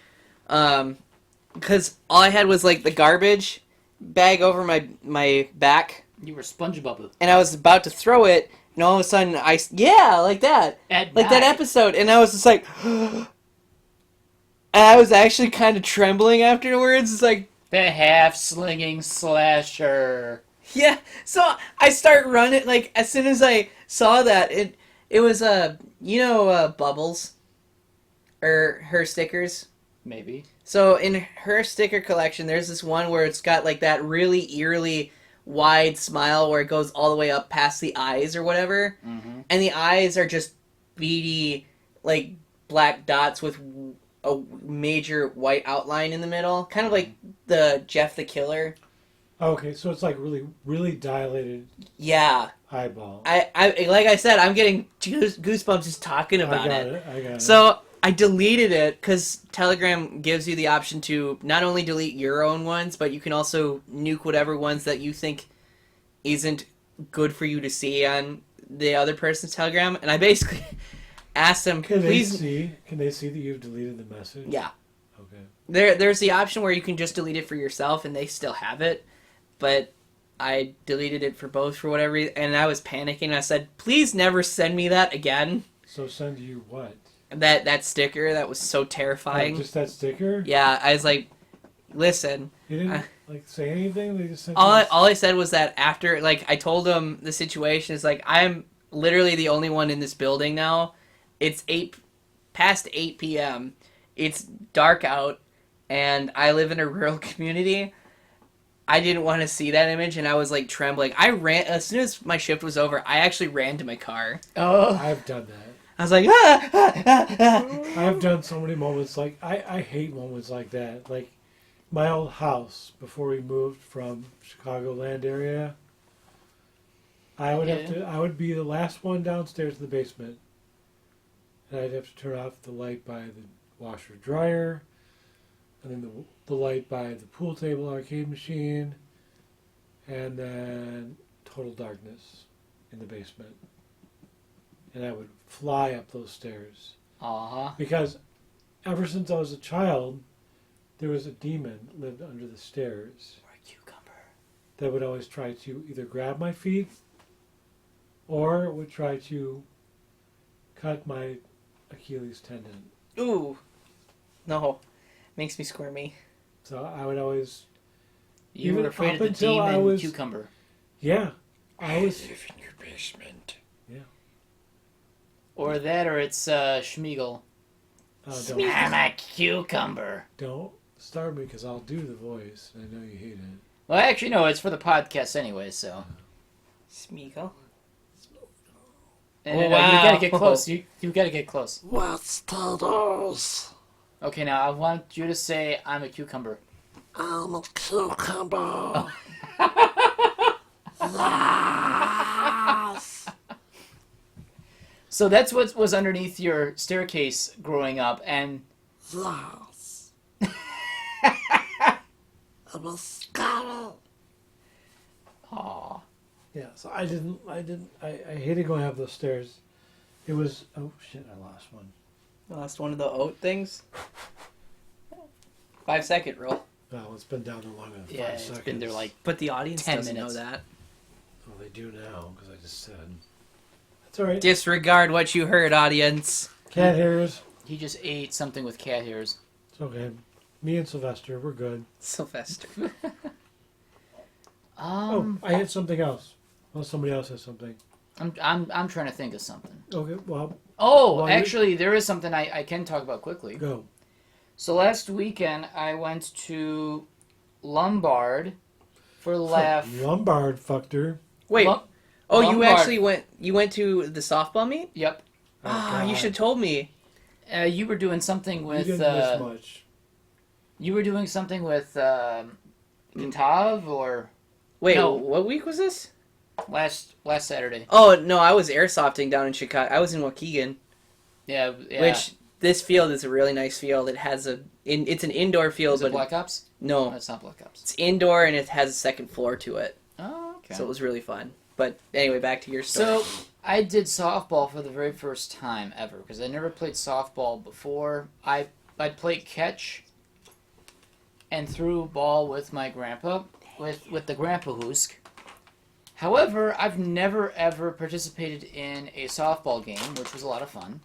Because all I had was like the garbage bag over my back, You were SpongeBob. and I was about to throw it, and all of a sudden like that. At Like that night. episode, and I was just like, and I was actually kind of trembling afterwards. It's like, The half-slinging slasher. yeah. So I start running. Like as soon as I saw that, it was Bubbles, or her stickers. Maybe. So in her sticker collection, there's this one where it's got like that really eerily wide smile where it goes all the way up past the eyes or whatever. Mm-hmm. And the eyes are just beady, like, black dots with a major white outline in the middle. Kind of like the Jeff the Killer. Okay, so it's like really, really dilated Yeah. eyeball. I like I said, I'm getting goosebumps just talking about I got it. it. I got it. So I deleted it because Telegram gives you the option to not only delete your own ones, but you can also nuke whatever ones that you think isn't good for you to see on the other person's Telegram. And I basically asked them, Can please... Can they see that you've deleted the message? Yeah. Okay. There's the option where you can just delete it for yourself and they still have it. But I deleted it for both for whatever reason. And I was panicking. I said, please never send me that again. So send you what? That sticker that was so terrifying. Just that sticker? Yeah, I was like, listen. You didn't say anything? They just sent All I said was that after, like, I told them the situation is like, I'm literally the only one in this building now. It's past 8 p.m. It's dark out, and I live in a rural community. I didn't want to see that image, and I was like trembling. I ran as soon as my shift was over. I actually ran to my car. Oh, I've done that. I was like, I've done so many moments like I hate moments like that. Like my old house before we moved from Chicagoland area. I would be the last one downstairs in the basement. And I'd have to turn off the light by the washer dryer, and then the light by the pool table arcade machine, and then total darkness in the basement. And I would fly up those stairs. uh-huh. Because ever since I was a child, there was a demon that lived under the stairs Or a cucumber. that would always try to either grab my feet or would try to cut my Achilles tendon. ooh, no, makes me squirmy. So I would always, You Even were afraid up of the until I demon was- cucumber. yeah, I was. live in your basement. Or that, or it's Schmiegel. I'm a cucumber. Don't start me because I'll do the voice. I know you hate it. Well, actually, no, it's for the podcast anyway, so. Smeagol. And, Oh, you wow. gotta get close. You gotta get close. What's those? Okay, now I want you to say, I'm a cucumber. I'm a cucumber. So that's what was underneath your staircase growing up, and Yes. I'm a scarlet. aw, Yeah, so I hated going up those stairs. It was, oh shit, I lost one. Lost one of the oat things. 5-second rule. Well, it's been down there longer than 5 yeah, seconds. it's been there like But the audience 10 doesn't minutes. know that. Well, they do now, because I just said. That's alright. Disregard what you heard, audience. Cat hairs. he just ate something with cat hairs. It's okay. Me and Sylvester, we're good. Sylvester. Oh, I had something else. Well, somebody else has something. I'm trying to think of something. Okay, well, Oh, Well, you- actually, there is something I can talk about quickly. go. So last weekend, I went to Lombard for Laugh. Lombard fucked her. Wait. Lum- Oh, you Lombard. actually went. You went to the softball meet? Yep. Ah, you God. should have told me. You were doing something You with. didn't miss much. You were doing something with Katav or Wait, No. what week was this? last Saturday. Oh no, I was airsofting down in Chicago. I was in Waukegan, Yeah. which this field is a really nice field. It has it's an indoor field, is it but Black Ops? no, No, it's not Black Ops. it's indoor and it has a second floor to it. Oh, okay. So it was really fun. But anyway, back to your story. So I did softball for the very first time ever because I never played softball before. I played catch and threw ball with my grandpa with the grandpa Hoosk. However, I've never ever participated in a softball game, which was a lot of fun.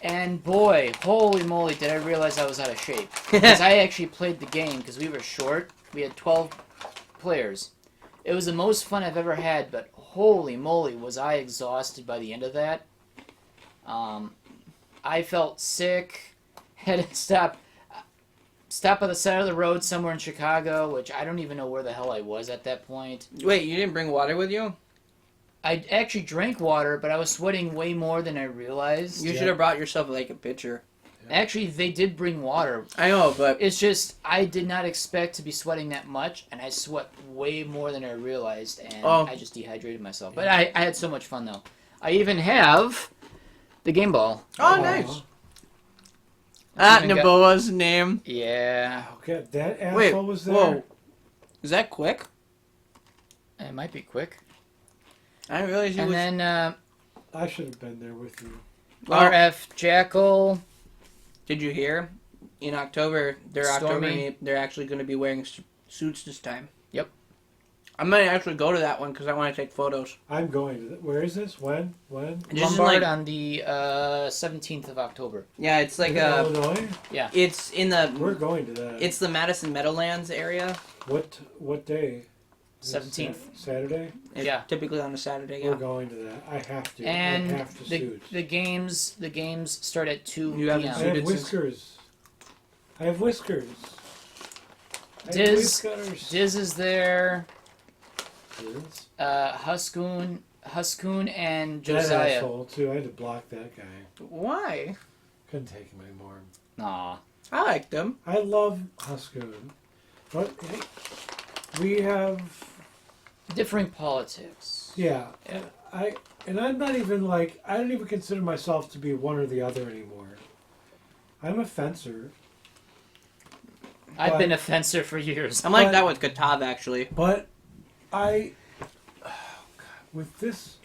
And boy, holy moly, did I realize I was out of shape because I actually played the game because we were short. We had 12 players. It was the most fun I've ever had, but holy moly, was I exhausted by the end of that. I felt sick, had to stop on the side of the road somewhere in Chicago, which I don't even know where the hell I was at that point. Wait, you didn't bring water with you? I actually drank water, but I was sweating way more than I realized. You should have brought yourself like a pitcher. Actually, they did bring water. I know, but It's just, I did not expect to be sweating that much, and I sweat way more than I realized, and Oh. I just dehydrated myself. But I had so much fun, though. I even have the game ball. oh, nice. Ah, Even got- Naboa's name. Yeah, Okay, that asshole Wait, was there. whoa. Is that quick? it might be quick. I didn't realize he And was... then I should have been there with you. Well, RF Jackal. did you hear? In October, Stormy. they're actually going to be wearing suits this time. Yep. I might actually go to that one because I want to take photos. I'm going to. Where is this? When? Just Lombard like- on the 17th of October. Yeah, it's like in Illinois. it's in We're the going to that. it's the Madison Meadowlands area. What day? Is it 17th. Saturday. It's Yeah. typically on a Saturday. We're Yeah, going to that. I have to. And I have to the suit. the games start at 2 You haven't p.m. I suited have whiskers. I have whiskers. I have Diz- whiskers. Diz is there. Diz? Huskoon and That Josiah. asshole too. I had to block that guy. Why? Couldn't take him anymore. Aw. I liked them. I love Huskoon, but hey, we have Differing politics. yeah. Yeah. And I'm not even like I don't even consider myself to be one or the other anymore. I'm a fencer, I've But- been a fencer for years. I'm like But- that with Katav actually. but with this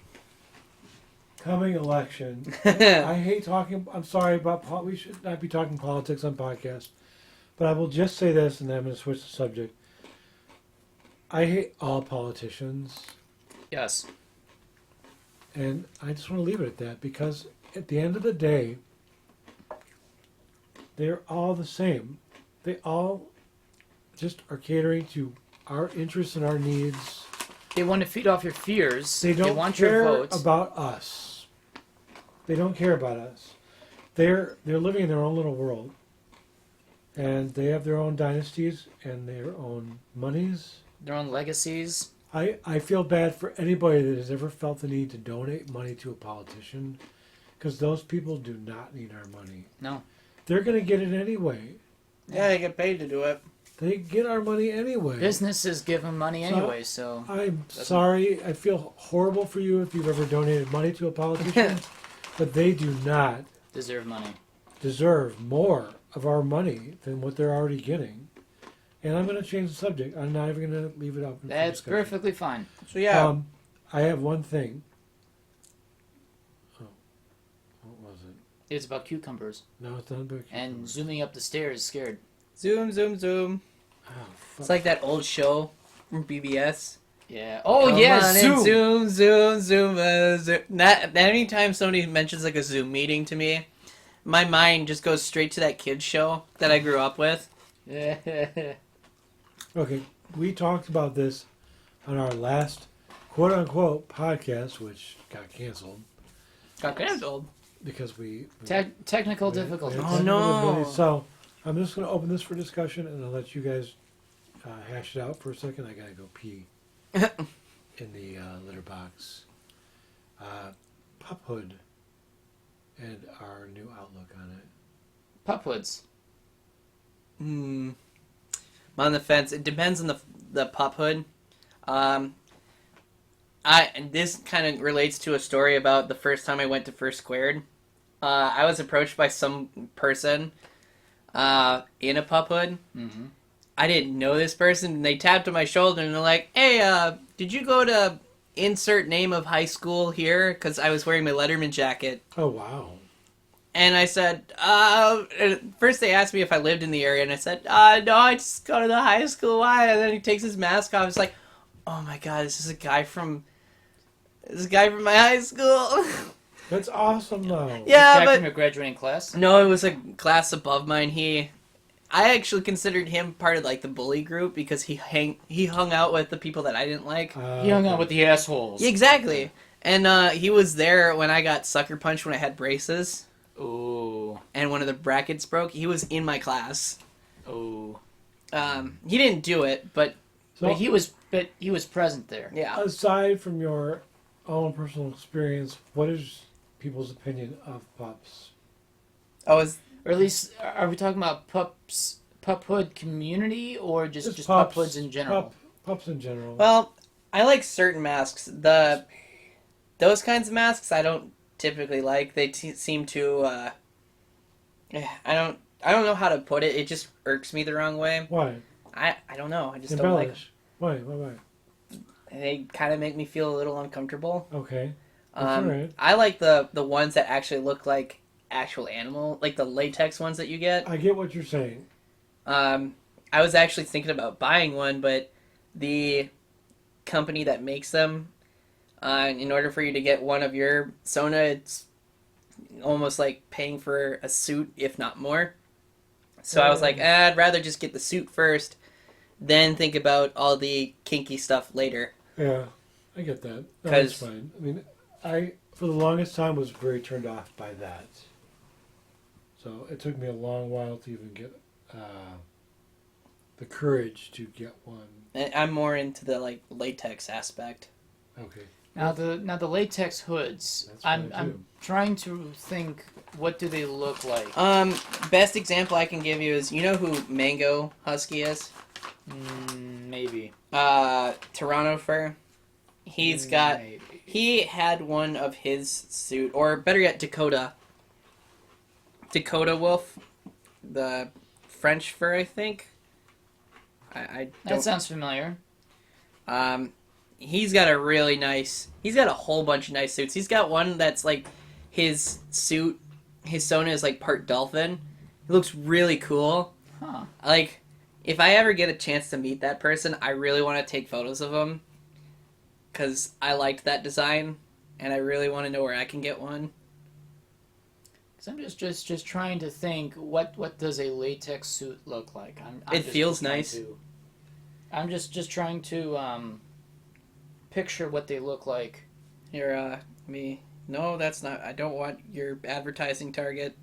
coming election, I hate talking. I'm sorry about. We should not be talking politics on podcasts, but I will just say this, and then I'm going to switch the subject. I hate all politicians, Yes. and I just want to leave it at that because at the end of the day, they're all the same. They all just are catering to our interests and our needs. They want to feed off your fears. They don't want care your votes. about us. They don't care about us. They're living in their own little world, and they have their own dynasties and their own monies. Their own legacies. I feel bad for anybody that has ever felt the need to donate money to a politician, because those people do not need our money. No. They're going to get it anyway. Yeah, they get paid to do it. They get our money anyway. Businesses give them money So- anyway, so. I'm sorry. I feel horrible for you if you've ever donated money to a politician, but they do not Deserve money. deserve more of our money than what they're already getting. And I'm going to change the subject. I'm not even going to leave it up. That's perfectly fine. So yeah, I have one thing. Oh, what was it? It's about cucumbers. No, it's not about And cucumbers. zooming up the stairs scared. zoom, zoom, zoom. Oh, fuck. It's like that old show from BBS. Yeah. Oh, Come yeah, on in, zoom. zoom, zoom, zoom, zoom. Not anytime somebody mentions like a Zoom meeting to me, my mind just goes straight to that kids show that I grew up with. Okay, we talked about this on our last quote-unquote podcast, which got canceled Got canceled. because we... Technical we had difficulties. Oh, technical no. difficulties. So I'm just going to open this for discussion, and I'll let you guys hash it out for a second. I got to go pee in the litter box. Puphhood and our new outlook on it. Puphoods. I'm on the fence. It depends on the puphhood. And this kind of relates to a story about the first time I went to First Squared. I was approached by some person in a puphhood. Mm-hmm. I didn't know this person, and they tapped on my shoulder, and they're like, "Hey, did you go to insert name of high school here?" Because I was wearing my Letterman jacket. Oh, wow. And I said, first they asked me if I lived in the area, and I said, no, I just go to the high school. Why? And then he takes his mask off. It's like, oh my god, this is a guy from my high school. That's awesome, though. Yeah, Guy but from your graduating class. no, it was a class above mine. I actually considered him part of like the bully group because he hung out with the people that I didn't like. He hung out with the assholes. Exactly. And he was there when I got sucker punched when I had braces. Ooh. And one of the brackets broke. He was in my class. Ooh. He didn't do it, but So, But he was present there. yeah. aside from your own personal experience, what is people's opinion of pups? Oh, is Or at least, are we talking about Puphhood community or just pups, Puphoods in general? Pups in general. well, I like certain masks. Those kinds of masks I don't typically like. They seem to I I don't know how to put it. It just irks me the wrong way. Why? I don't know. I just don't like them. Embellish. Why? They kind of make me feel a little uncomfortable. Okay. That's all right. I like the ones that actually look like actual animal, like the latex ones that you get. I get what you're saying. I was actually thinking about buying one, but the company that makes them, in order for you to get one of your Sona, it's almost like paying for a suit, if not more. So I was like, I'd rather just get the suit first, then think about all the kinky stuff later. Yeah, I get that. That's fine. I mean, I, for the longest time, was very turned off by that. So it took me a long while to even get the courage to get one. I'm more into the like latex aspect. Okay. Now the latex hoods. That's fine, I'm trying to think. What do they look like? Best example I can give you is, you know who Mango Husky is? Maybe. Toronto Fur. He had one of his suit, or better yet, Dakota Wolfe, the French fur, I think. I don't. That sounds familiar. He's got a whole bunch of nice suits. He's got one that's like his suit, his Sona is like part dolphin. It looks really cool. Huh. Like, if I ever get a chance to meet that person, I really want to take photos of him. Because I liked that design, and I really want to know where I can get one. Because I'm just trying to think, what does a latex suit look like? It feels nice. I'm just trying to picture what they look like. Here, me. No, that's not. I don't want your advertising target.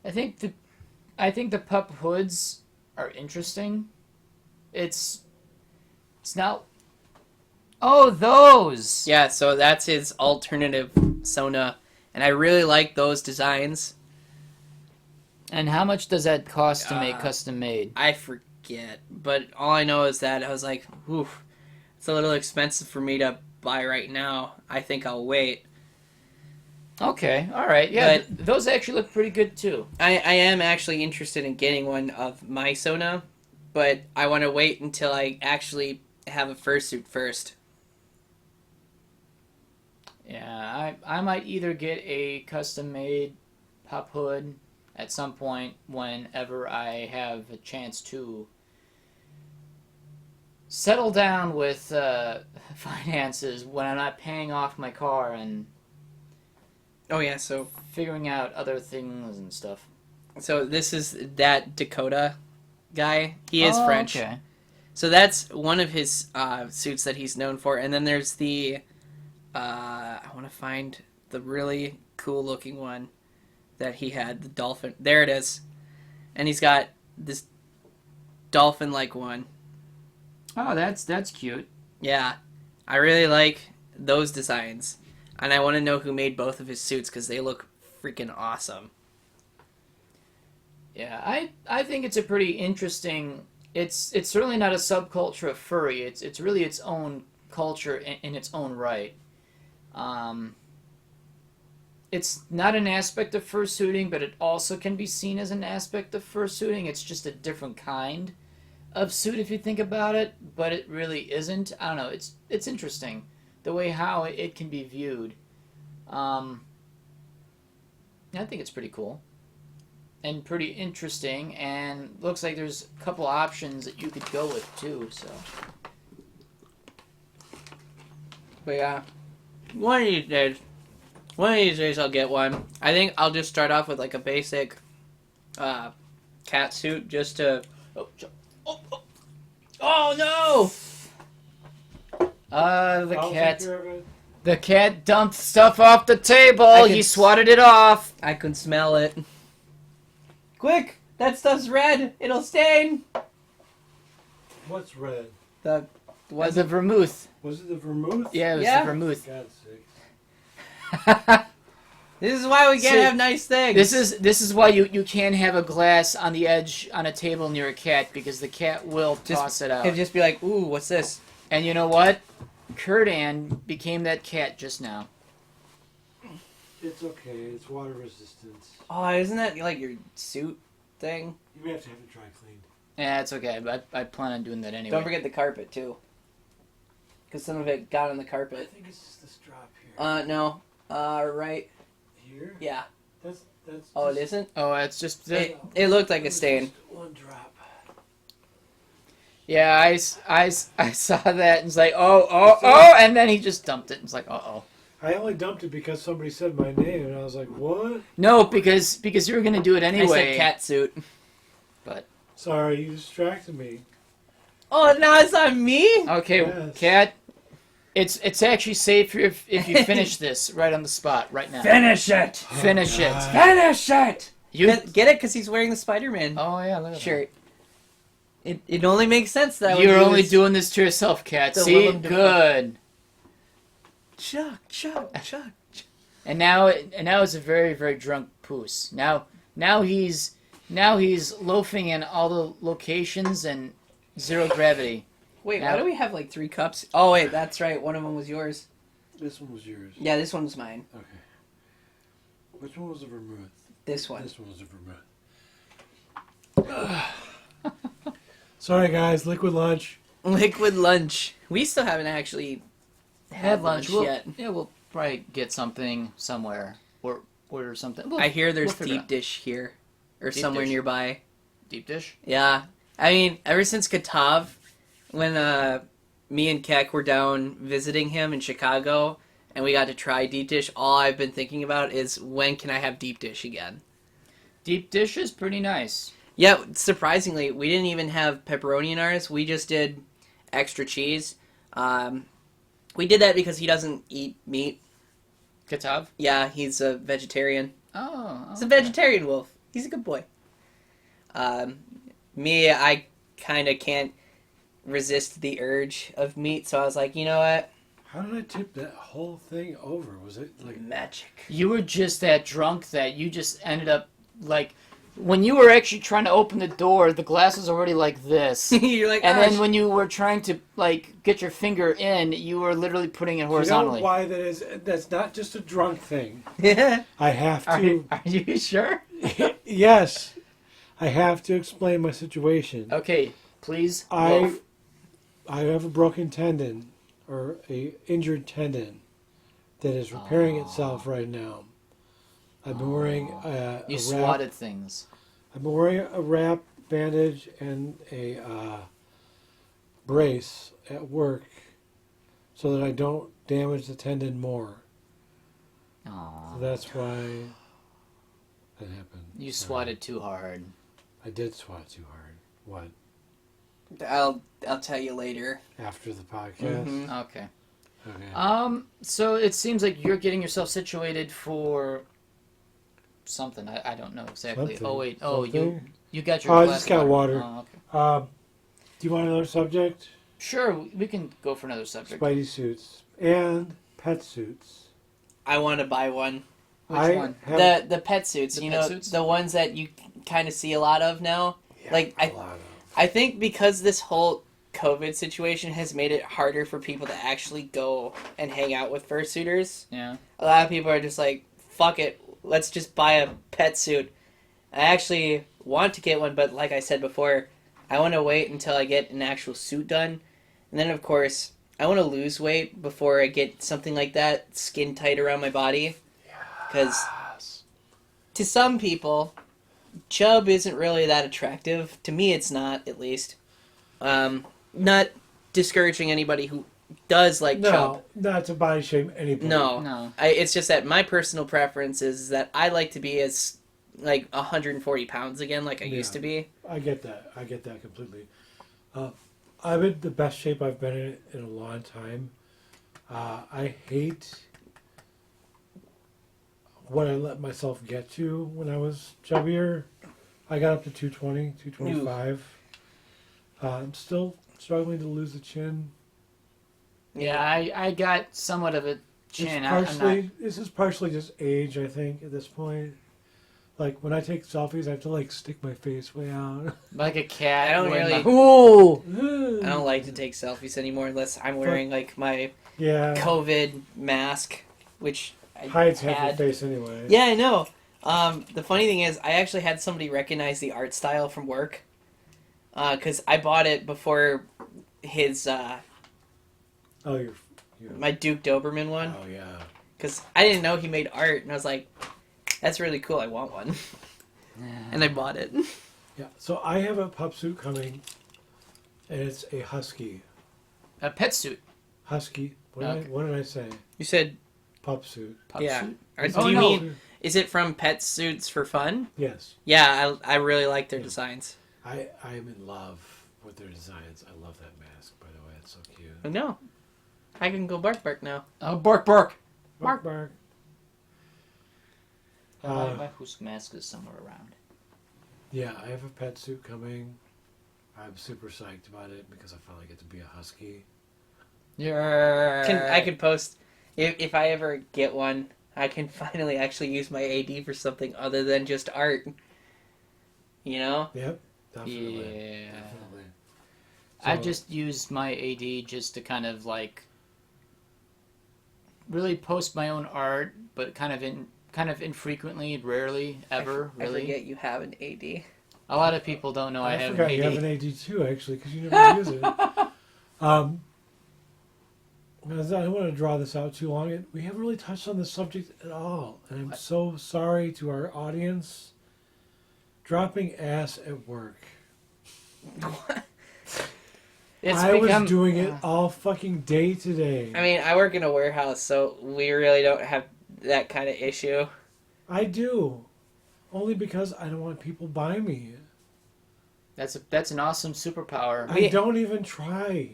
I think the pup hoods are interesting. It's not. Oh, those! Yeah, so that's his alternative Sona, and I really like those designs. And how much does that cost to make custom made? I forget, but all I know is that I was like, oof, it's a little expensive for me to buy right now. I think I'll wait. Okay, all right. Yeah, But those actually look pretty good too. I am actually interested in getting one of my Sona, but I want to wait until I actually have a fursuit first. Yeah, I might either get a custom made pup hood at some point whenever I have a chance to settle down with finances, when I'm not paying off my car and Oh yeah, so figuring out other things and stuff. this is that Dakota guy. He is French. Okay. So that's one of his suits that he's known for. And then there's the I want to find the really cool looking one that he had, the dolphin. There it is. And he's got this dolphin like one. Oh, that's cute. Yeah. I really like those designs. And I want to know who made both of his suits because they look freaking awesome. Yeah, I think it's a pretty interesting. It's certainly not a subculture of furry. It's really its own culture in its own right. It's not an aspect of fursuiting, but it also can be seen as an aspect of fursuiting. It's just a different kind of suit if you think about it, but it really isn't. I don't know. It's interesting the way how it can be viewed. I think it's pretty cool and pretty interesting, and looks like there's a couple options that you could go with too. So, But yeah, one of these days I'll get one. I think I'll just start off with like a basic cat suit just to. Oh no! the I'll cat. take care of it. The cat dumped stuff off the table. He swatted it off. I can smell it. Quick! That stuff's red. It'll stain. What's red? Was the vermouth? Was it the vermouth? Yeah, it was Yeah. the vermouth. God's sake. This is why we can't See, have nice things. This is why you can't have a glass on the edge on a table near a cat, because the cat will toss it out. It'd just be like, ooh, what's this? And you know what? Kurdan became that cat just now. It's okay. It's water resistant. Oh, isn't that like your suit thing? You may have to have it dry cleaned. Yeah, it's okay. But I plan on doing that anyway. Don't forget the carpet too. Because some of it got on the I carpet. think it's just this drop here. No. Right. Here? Yeah. That's Oh, just, it isn't? Oh, it's just It looked like a stain. Just one drop. yeah. I saw that and it's like oh, and then he just dumped it. And it's like oh. I only dumped it because somebody said my name, and I was like, what? No, because you were gonna do it I anyway. said cat suit. But Sorry, you distracted me. Oh, now it's on me? okay, Yes. Cat. It's actually safe if you finish this right on the spot right now. Finish it! Finish it. God. Finish it! You. Get it? Because he's wearing the Spider-Man Oh yeah, look at shirt. It only makes sense that that. when You're he only was- doing this to yourself, Cat. The See, Willem Dafoe. good. Chuck. And now it's a very very drunk Poos. Now he's loafing in all the locations and zero gravity. Wait, Now- why do we have like 3 cups? Oh wait, that's right. One of them was yours. This one was yours. Yeah, this one was mine. Okay. Which one was the vermouth? This one. This one was the vermouth. Sorry, guys. Liquid lunch. Liquid lunch. We still haven't actually had lunch We'll, yet. Yeah, we'll probably get something somewhere or order something. I hear there's we'll figure it deep out. dish here, or Deep somewhere dish. nearby. Deep dish. Yeah, I mean, ever since Katav, when me and Keck were down visiting him in Chicago, and we got to try deep dish, all I've been thinking about is when can I have deep dish again? Deep dish is pretty nice. Yeah, surprisingly, we didn't even have pepperoni in ours. We just did extra cheese. We did that because he doesn't eat meat. Katav. Yeah, he's a vegetarian. Oh. He's a vegetarian wolf. He's a good boy. Me, I kind of can't resist the urge of meat, so I was like, you know what? How did I tip that whole thing over? Was it like... Magic. You were just that drunk that you just ended up like when you were actually trying to open the door, the glass was already like this. You're like, And "Ah, then when you were trying to like get your finger in, you were literally putting it horizontally. You know why that is? That's not just a drunk thing. yeah. I have Are, to... are you sure? Yes. I have to explain my situation. Okay, please. I Wolf. have a broken tendon, or a injured tendon, that is repairing itself right now. I've been wearing a You wrap. swatted things. I've been wearing a wrap, bandage, and a brace at work so that I don't damage the tendon more. Aww. So that's why that happened. You Sorry. swatted too hard. I did swat too hard. What? I'll tell you later. After the podcast? Mhm. Okay. Okay. So it seems like you're getting yourself situated for something. I don't know exactly. Something. Oh wait. Something? You got your Oh, I glass just got of water. Oh, okay. Do you want another subject? Sure, we can go for another subject. Spidey suits and pet suits. I want to buy one. Which I one? have- The pet suits, The you pet know, suits? the ones that you kind of see a lot of now. Yeah, Like, a lot of. I think because this whole COVID situation has made it harder for people to actually go and hang out with fursuiters. Yeah. A lot of people are just like, fuck it, let's just buy a pet suit. I actually want to get one, but like I said before, I want to wait until I get an actual suit done. And then, of course, I want to lose weight before I get something like that skin tight around my body. Because Yes. to some people, chub isn't really that attractive. To me, it's not, at least. Not discouraging anybody who does like chub. No, not to body shame anybody. No. No. It's just that my personal preference is that I like to be as, like, 140 pounds again, like I used to be. I get that. I get that completely. I'm in the best shape I've been in a long time. I hate what I let myself get to when I was chubbier. I got up to 220, 225. I'm still struggling to lose the chin. Yeah, I got somewhat of a chin. I'm This is partially just age, I think, at this point. Like, when I take selfies, I have to, like, stick my face way out. not like a cat. I don't with really- my- Ooh. I don't like to take selfies anymore unless I'm wearing, like, my Yeah. COVID mask, which hides half your face anyway. Yeah, I know. The funny thing is, I actually had somebody recognize the art style from work. Because I bought it before his, Oh, you're my Duke Doberman one. Oh, yeah. Because I didn't know he made art, and I was like, that's really cool, I want one. And I bought it. Yeah, so I have a pup suit coming, and it's a husky. A pet suit. Husky. What, Okay. what did I say? You said, Pup suit. Pup yeah. suit. Or, It's do a you no. mean, is it from Pet Suits for Fun? Yes. Yeah, I really like their designs. I'm in love with their designs. I love that mask, by the way. It's so cute. I know. I can go bark bark now. Oh, bark, bark. Bark, bark. My Hoosk mask is somewhere around. Yeah, I have a pet suit coming. I'm super psyched about it because I finally get to be a husky. Yeah. I could post, if I ever get one, I can finally actually use my AD for something other than just art. You know? Yep, definitely. Yeah. Definitely. I So- just use my AD just to kind of like really post my own art, but kind of infrequently, rarely, ever, I really. forget you have an AD. A lot of people don't know I have forgot an you AD. have an AD too, actually, because you never use it. Because I don't want to draw this out too long. We haven't really touched on this subject at all, and I'm so sorry to our audience. Dropping ass at work. It's I become was doing it all fucking day today. I mean, I work in a warehouse, so we really don't have that kind of issue. I do, only because I don't want people by me. that's an awesome superpower. I don't even try.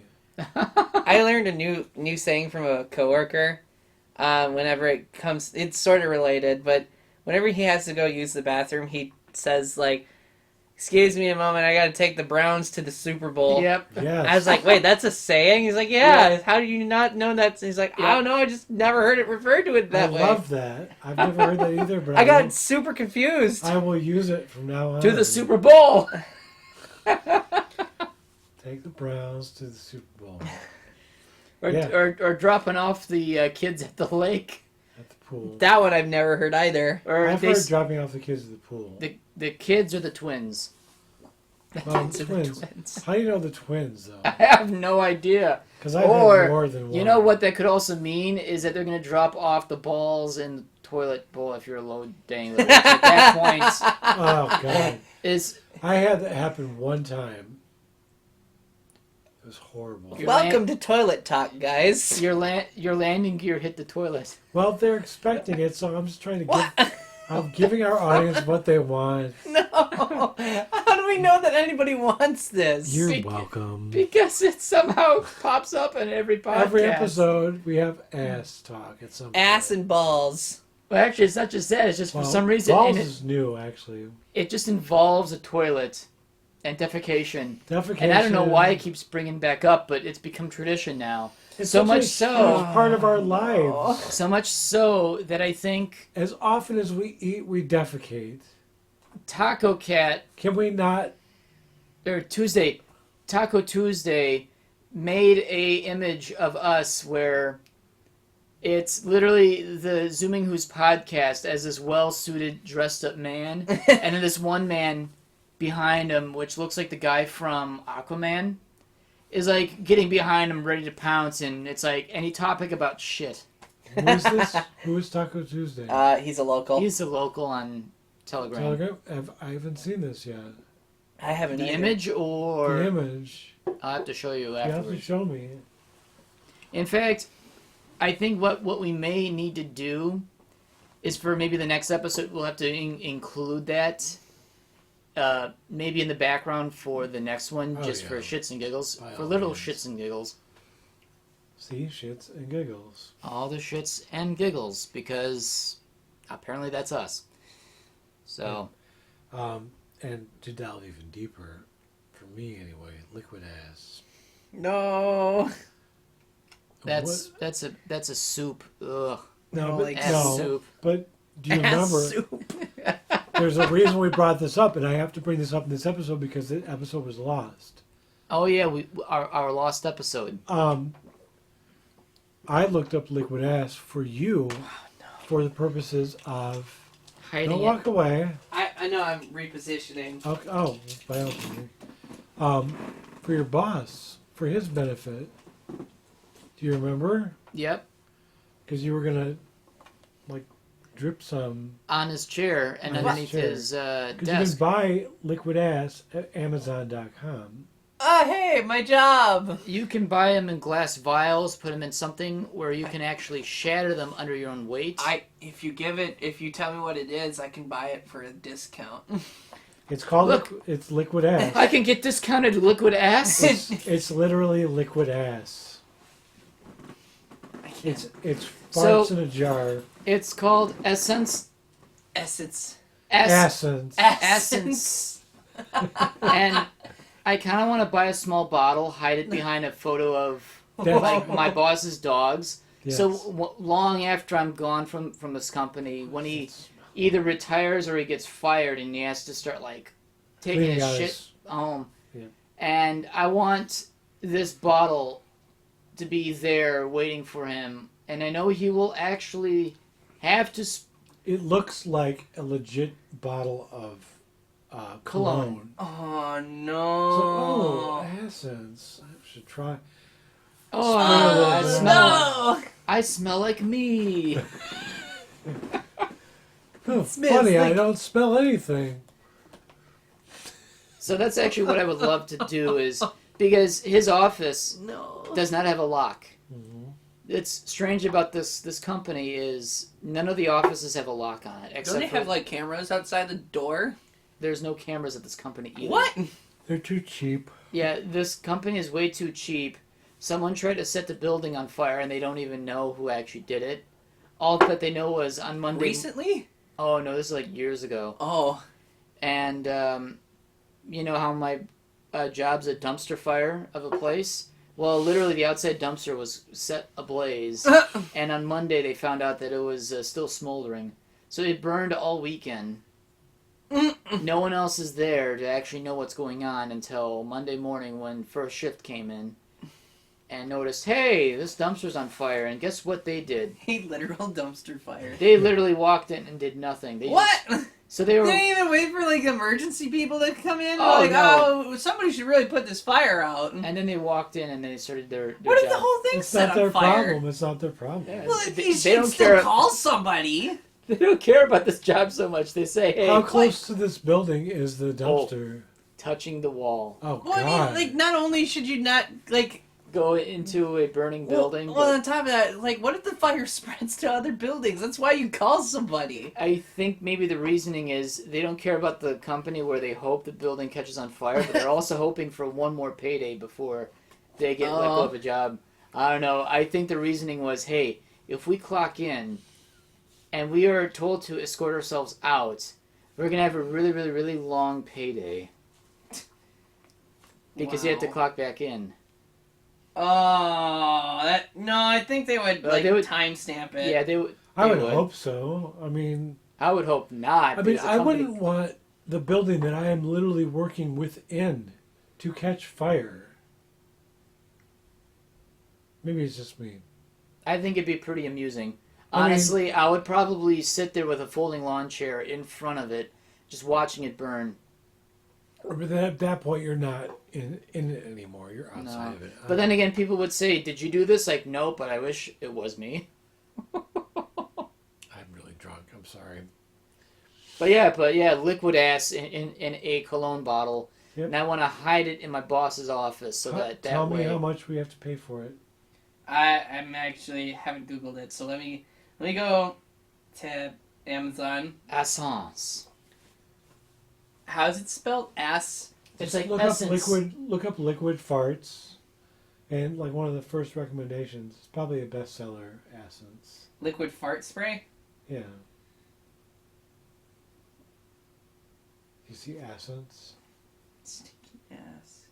I learned a new saying from a coworker. Whenever it comes, it's sort of related, but whenever he has to go use the bathroom, he says like, "Excuse me a moment, I got to take the Browns to the Super Bowl." Yep. Yes. I was like, "Wait, that's a saying?" He's like, "Yeah. How do you not know that?" He's like, "I don't know. I just never heard it referred to it that I way." love that. I've never heard that either, but I will- got super confused. I will use it from now on. To the Super Bowl. Take the Browns to the Super Bowl Or, Yeah. or dropping off the kids at the lake. at the pool. That one I've never heard either. Or I've they, heard dropping off the kids at the pool. the kids or the twins. Well, Kids are the twins. twins. How do you know the twins though? I have no idea. Because I've Or, had more than one. You know what that could also mean is that they're going to drop off the balls in the toilet bowl if you're a low dangler. Which at that point Oh god, is I had that happen one time. It was horrible. You're Welcome to Toilet Talk, guys. your landing gear hit the toilet. Well, they're expecting it, so I'm just trying to give. I'm giving our audience what they want. No. How do we know that anybody wants this? You're Be- welcome. Because it somehow pops up in every podcast. Every episode, we have ass talk at some point. Ass and balls. Well, actually, it's not just that. It's just Well, for some reason balls and is new, actually. it just involves a toilet and defecation. Defecation. And I don't know why it keeps bringing back up, but it's become tradition now. It's so such a much so- huge part of our lives. So much so that I think As often as we eat, we defecate. Taco Cat Can we not? or Taco Tuesday made a image of us where it's literally the Zooming Who's podcast as this well-suited, dressed-up man, and then this one man behind him, which looks like the guy from Aquaman, is like getting behind him, ready to pounce, and it's like any topic about shit. Who is this? Who is Taco Tuesday? He's a local. He's a local on Telegram. Telegram? I haven't seen this yet. I haven't The either. image, or The image. I'll have to show you You have to afterwards. show me. In fact, I think what we may need to do is for maybe the next episode we'll have to include that maybe in the background for the next one, Oh, just yeah. for shits and giggles, By for all little means. shits and giggles, See, shits and giggles. all the shits and giggles, because apparently that's us. So And to delve even deeper, for me anyway, liquid ass. No. that's a soup. Ugh, No, don't but, like ass no, soup. but do you Ass remember? soup. There's a reason we brought this up, and I have to bring this up in this episode because the episode was lost. Oh yeah, our lost episode. I looked up liquid ass for you for the purposes of. Hiding Don't it. walk away. I know I'm repositioning. Okay. Oh, by all means. For your boss, for his benefit. Do you remember? Yep. Because you were gonna, like, drip some. On his chair and On his underneath chair. his Because you can desk. buy liquid ass at Amazon.com. Oh, hey, my job. You can buy them in glass vials, put them in something where you can actually shatter them under your own weight. If you tell me what it is, I can buy it for a discount. It's called. Look. It's liquid ass. I can get discounted liquid ass. It's literally liquid ass. I can't. It's So- farts in a jar. It's called Essence. Essence. Essence. Essence. And I kind of want to buy a small bottle, hide it behind a photo of That's- like my boss's dogs. Yes. So long after I'm gone from this company, when he either retires or he gets fired and he has to start like taking Cleaning his out shit his- home. Yeah. And I want this bottle to be there waiting for him. And I know he will actually have to It looks like a legit bottle of cologne. Oh So, no. essence. I should try. Oh, Oh, no. I smell like me. Oh, smells funny, I like- don't smell anything. So that's actually what I would love to do is because his office No. does not have a lock. Mhm. It's strange about this company is none of the offices have a lock on it Don't except they for have like cameras outside the door? there's no cameras at this company either. What? They're too cheap. Yeah, this company is way too cheap. Someone tried to set the building on fire and they don't even know who actually did it. All that they know was on Monday. Recently? Oh no, this is like years ago. Oh. And you know how my job's a dumpster fire of a place? Well, literally the outside dumpster was set ablaze, and on Monday they found out that it was still smoldering. So it burned all weekend. No one else is there to actually know what's going on until Monday morning when first shift came in and noticed, hey, this dumpster's on fire. And guess what they did? A literal dumpster fire. They literally walked in and did nothing. They What? So they were... They didn't even wait for like emergency people to come in. Oh, Like, no. oh, somebody should really put this fire out. And then they walked in and they started their What if job. the whole thing's It's set not on their fire? problem. It's not their problem. Yeah. Well, They- you they should don't still care- call somebody. They don't care about this job so much. They say, hey, How close to this building is the dumpster? touching the wall. Oh, Well, I God. mean, like, not only should you not, like... Go into a burning building. Well, but on top of that, like, what if the fire spreads to other buildings? That's why you call somebody. I think maybe the reasoning is they don't care about the company where they hope the building catches on fire, but they're also hoping for one more payday before they get let go of a job. I don't know. I think the reasoning was, hey, if we clock in and we are told to escort ourselves out, we're going to have a really, really, really long payday. Because you have to Wow. clock back in. Oh, no, I think they would, like, they would- timestamp it. Yeah, they would. I they would hope so. I mean, I would hope not. I mean, because the I company- wouldn't want the building that I am literally working within to catch fire. Maybe it's just me. I think it'd be pretty amusing. I mean- Honestly, I would probably sit there with a folding lawn chair in front of it, just watching it burn. But then at that point, you're not in it anymore. You're outside No. of it. But then again, people would say, "Did you do this?" Like, nope, but I wish it was me. I'm really drunk. I'm sorry. But yeah, liquid ass in a cologne bottle, Yep. and I want to hide it in my boss's office so that Tell way. me how much we have to pay for it. I'm actually haven't Googled it, so let me go to Amazon. Essence. How's it spelled? Ass. It's Just like look essence. up liquid farts, and like one of the first recommendations. It's probably a bestseller. Essence. Liquid fart spray? Yeah. You see Essence? Sticky ass.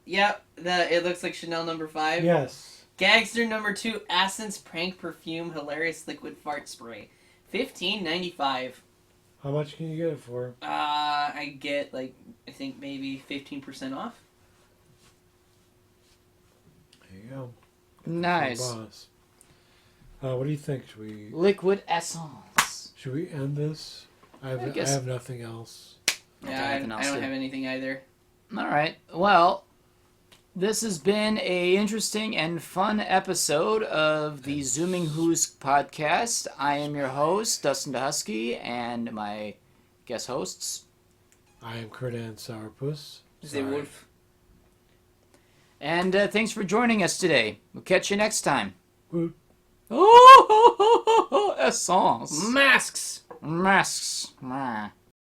Yep. It looks like Chanel number 5. Yes. Gagster number 2, Essence Prank Perfume Hilarious Liquid Fart Spray. $15.95. How much can you get it for? I get, like, I think maybe 15% off. There you go. Nice. Boss. What do you think? Should Liquid essence. we end this? I guess- have nothing else. Yeah, I nothing else don't to- have anything either. All right. Well, this has been a interesting and fun episode of the Zooming Hoosk podcast. I am your host, Dustin DaHusky, and my guest hosts. I am Kurdan Sourpuss. Is it Wolf? And thanks for joining us today. We'll catch you next time. Woot. Oh, essence. Masks! Masks. Mwah.